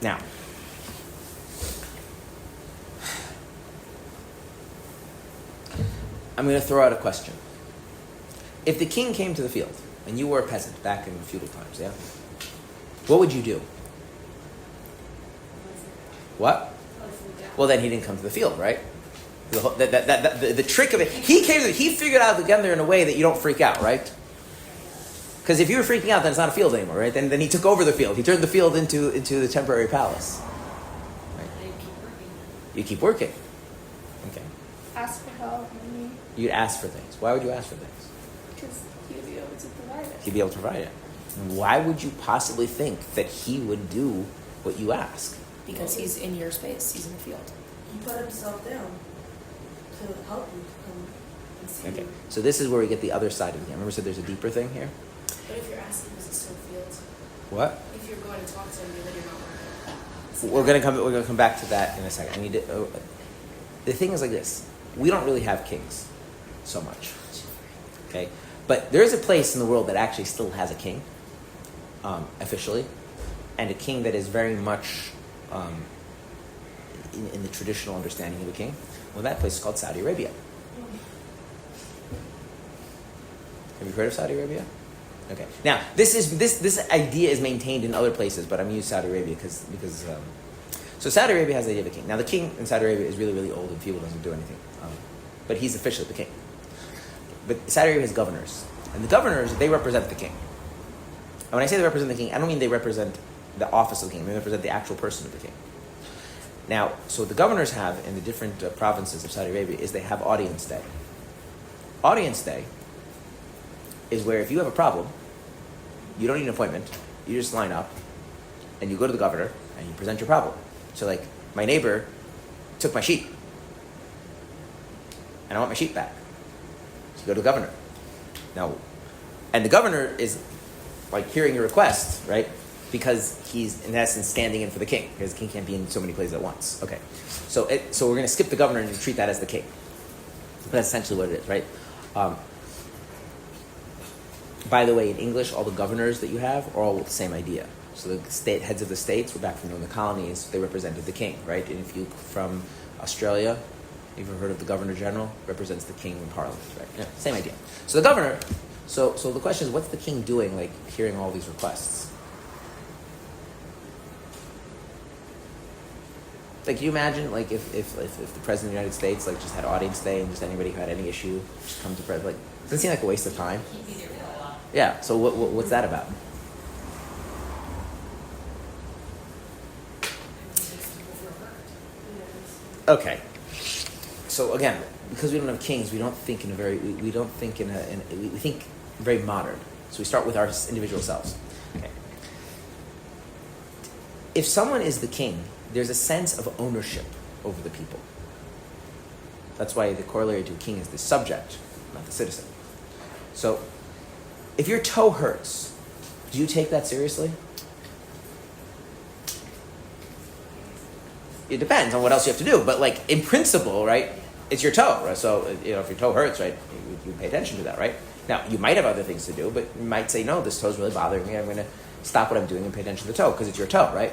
S2: Now, I'm going to throw out a question. If the king came to the field and you were a peasant back in feudal times, yeah, what would you do? What? Well, then he didn't come to the field, right? The trick of it, he figured out to get there in a way that you don't freak out, right? Because if you were freaking out, then it's not a field anymore, right? Then he took over the field. He turned the field into the temporary palace. Right? You keep working. Okay.
S7: Ask for help, maybe.
S2: You'd ask for things. Why would you ask for things?
S7: Because he'd be able to provide it.
S2: He'd be able to provide it. Why would you possibly think that he would do what you ask?
S5: Because he's in your space. He's in the field.
S1: He put himself down to help you to come and see
S2: Okay,
S1: you.
S2: so this is where we get the other side of it. Remember I said there's a deeper thing here?
S3: But if you're asking, is it still fields?
S2: What?
S3: If you're going to talk to him, then you're not working.
S2: We're gonna come back to that in a second. The thing is like this. We don't really have kings so much. Okay? But there is a place in the world that actually still has a king, officially, and a king that is very much in the traditional understanding of a king. Well, that place is called Saudi Arabia. Have you heard of Saudi Arabia? Okay. Now, this idea is maintained in other places, but I'm using Saudi Arabia because so Saudi Arabia has the idea of a king. Now, the king in Saudi Arabia is really, really old and feeble, doesn't do anything. But he's officially the king. But Saudi Arabia has governors. And the governors, they represent the king. And when I say they represent the king, I don't mean they represent the office of the king. They represent the actual person of the king. Now, so what the governors have in the different provinces of Saudi Arabia is they have audience day. Audience day is where if you have a problem, you don't need an appointment. You just line up and you go to the governor and you present your problem. So like, my neighbor took my sheep and I want my sheep back. So you go to the governor. Now, and the governor is like hearing your request, right? Because he's in essence standing in for the king, because the king can't be in so many places at once. Okay, so we're going to skip the governor and treat that as the king. That's essentially what it is, right? By the way, in English, all the governors that you have are all the same idea. So the state heads of the states were back from the colonies; they represented the king, right? And if you from Australia, you've ever heard of the governor general, represents the king in parliament, right? Yeah, same idea. So the governor. So the question is, what's the king doing? Like hearing all these requests. Like, can you imagine, like, if the president of the United States, like, just had audience day and just anybody who had any issue just come to president, like, doesn't it seem like a waste of time? Yeah, so what's that about? Okay. So again, because we don't have kings, we think very modern. So we start with our individual selves. Okay. If someone is the king, there's a sense of ownership over the people. That's why the corollary to a king is the subject, not the citizen. So, if your toe hurts, do you take that seriously? It depends on what else you have to do, but like in principle, right, it's your toe, right? So, if your toe hurts, right, you pay attention to that, right? Now, you might have other things to do, but you might say, no, this toe's really bothering me, I'm going to stop what I'm doing and pay attention to the toe, because it's your toe, right?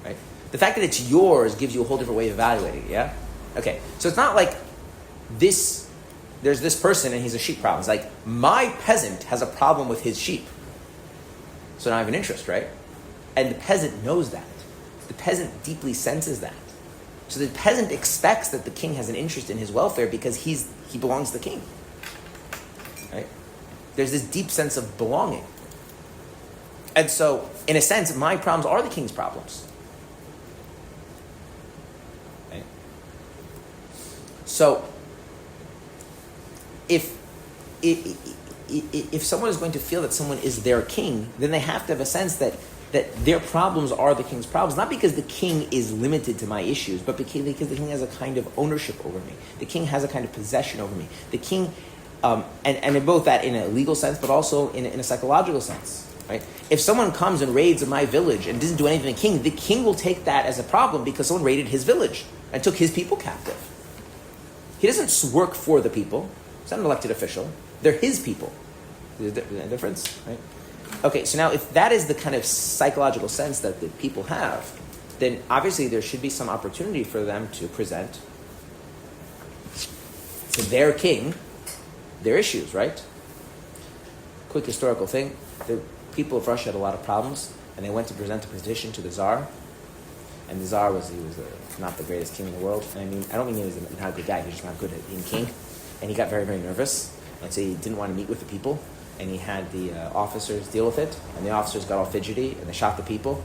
S2: Right? The fact that it's yours gives you a whole different way of evaluating it, yeah? Okay, so it's not like there's this person and he's a sheep problem. It's like, my peasant has a problem with his sheep. So now I have an interest, right? And the peasant knows that. The peasant deeply senses that. So the peasant expects that the king has an interest in his welfare because he belongs to the king. Right? There's this deep sense of belonging. And so, in a sense, my problems are the king's problems. Right? So, if someone is going to feel that someone is their king, then they have to have a sense that their problems are the king's problems, not because the king is limited to my issues, but because the king has a kind of ownership over me. The king has a kind of possession over me. The king, and in both that in a legal sense, but also in a psychological sense. Right? If someone comes and raids my village and doesn't do anything to the king will take that as a problem because someone raided his village and took his people captive. He doesn't work for the people. He's not an elected official. They're his people. There's a difference, right? Okay, so now if that is the kind of psychological sense that the people have, then obviously there should be some opportunity for them to present to their king their issues, right? Quick historical thing. The people of Russia had a lot of problems, and they went to present a petition to the Tsar. And the Tsar was not the greatest king in the world. And I don't mean he was not a good guy. He was just not good at being king. And he got very, very nervous. And so he didn't want to meet with the people. And he had the officers deal with it. And the officers got all fidgety, and they shot the people.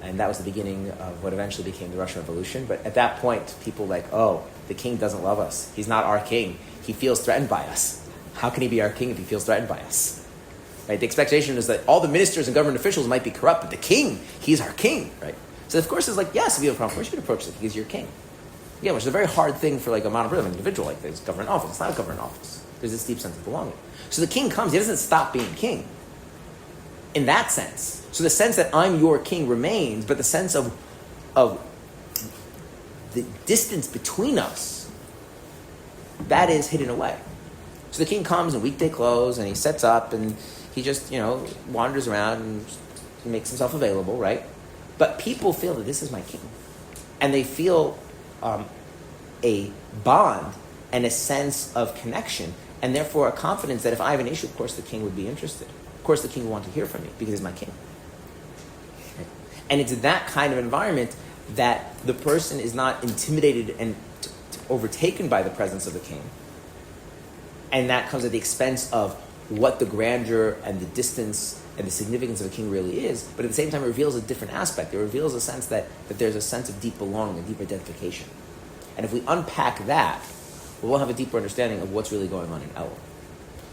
S2: And that was the beginning of what eventually became the Russian Revolution. But at that point, people were like, oh, the king doesn't love us. He's not our king. He feels threatened by us. How can he be our king if he feels threatened by us? Right? The expectation is that all the ministers and government officials might be corrupt, but the king, he's our king, right? So of course it's like, yes, if you have a problem, you should approach the king as your king. Yeah, which is a very hard thing for like a modern individual like this, government office. It's not a government office. There's this deep sense of belonging. So the king comes, he doesn't stop being king. In that sense. So the sense that I'm your king remains, but the sense of the distance between us, that is hidden away. So the king comes in weekday clothes and he sets up and he just, wanders around and makes himself available, right? But people feel that this is my king. And they feel a bond and a sense of connection And therefore a confidence that if I have an issue, of course the king would be interested. Of course the king will want to hear from me because he's my king. Right? And it's that kind of environment that the person is not intimidated and overtaken by the presence of the king. And that comes at the expense of what the grandeur and the distance and the significance of a king really is, but at the same time it reveals a different aspect. It reveals a sense that there's a sense of deep belonging, deep identification. And if we unpack that, we'll have a deeper understanding of what's really going on in Elul.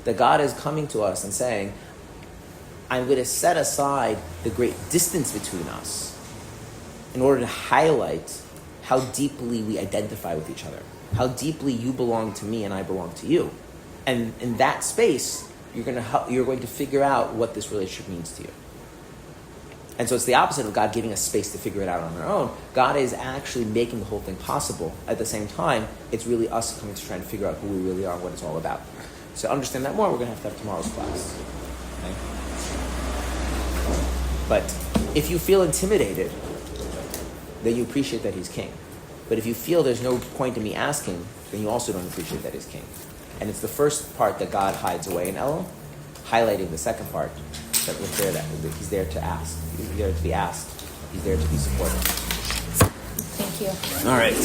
S2: That God is coming to us and saying, I'm going to set aside the great distance between us in order to highlight how deeply we identify with each other, how deeply you belong to me and I belong to you. And in that space, you're going to figure out what this relationship means to you. And so it's the opposite of God giving us space to figure it out on our own. God is actually making the whole thing possible. At the same time, it's really us coming to try to figure out who we really are and what it's all about. So to understand that more, we're going to have tomorrow's class. Okay? But if you feel intimidated, then you appreciate that he's king. But if you feel there's no point in me asking, then you also don't appreciate that he's king. And it's the first part that God hides away in Elul, highlighting the second part that he's there to ask. He's there to be asked. He's there to be supported.
S5: Thank you.
S2: All right.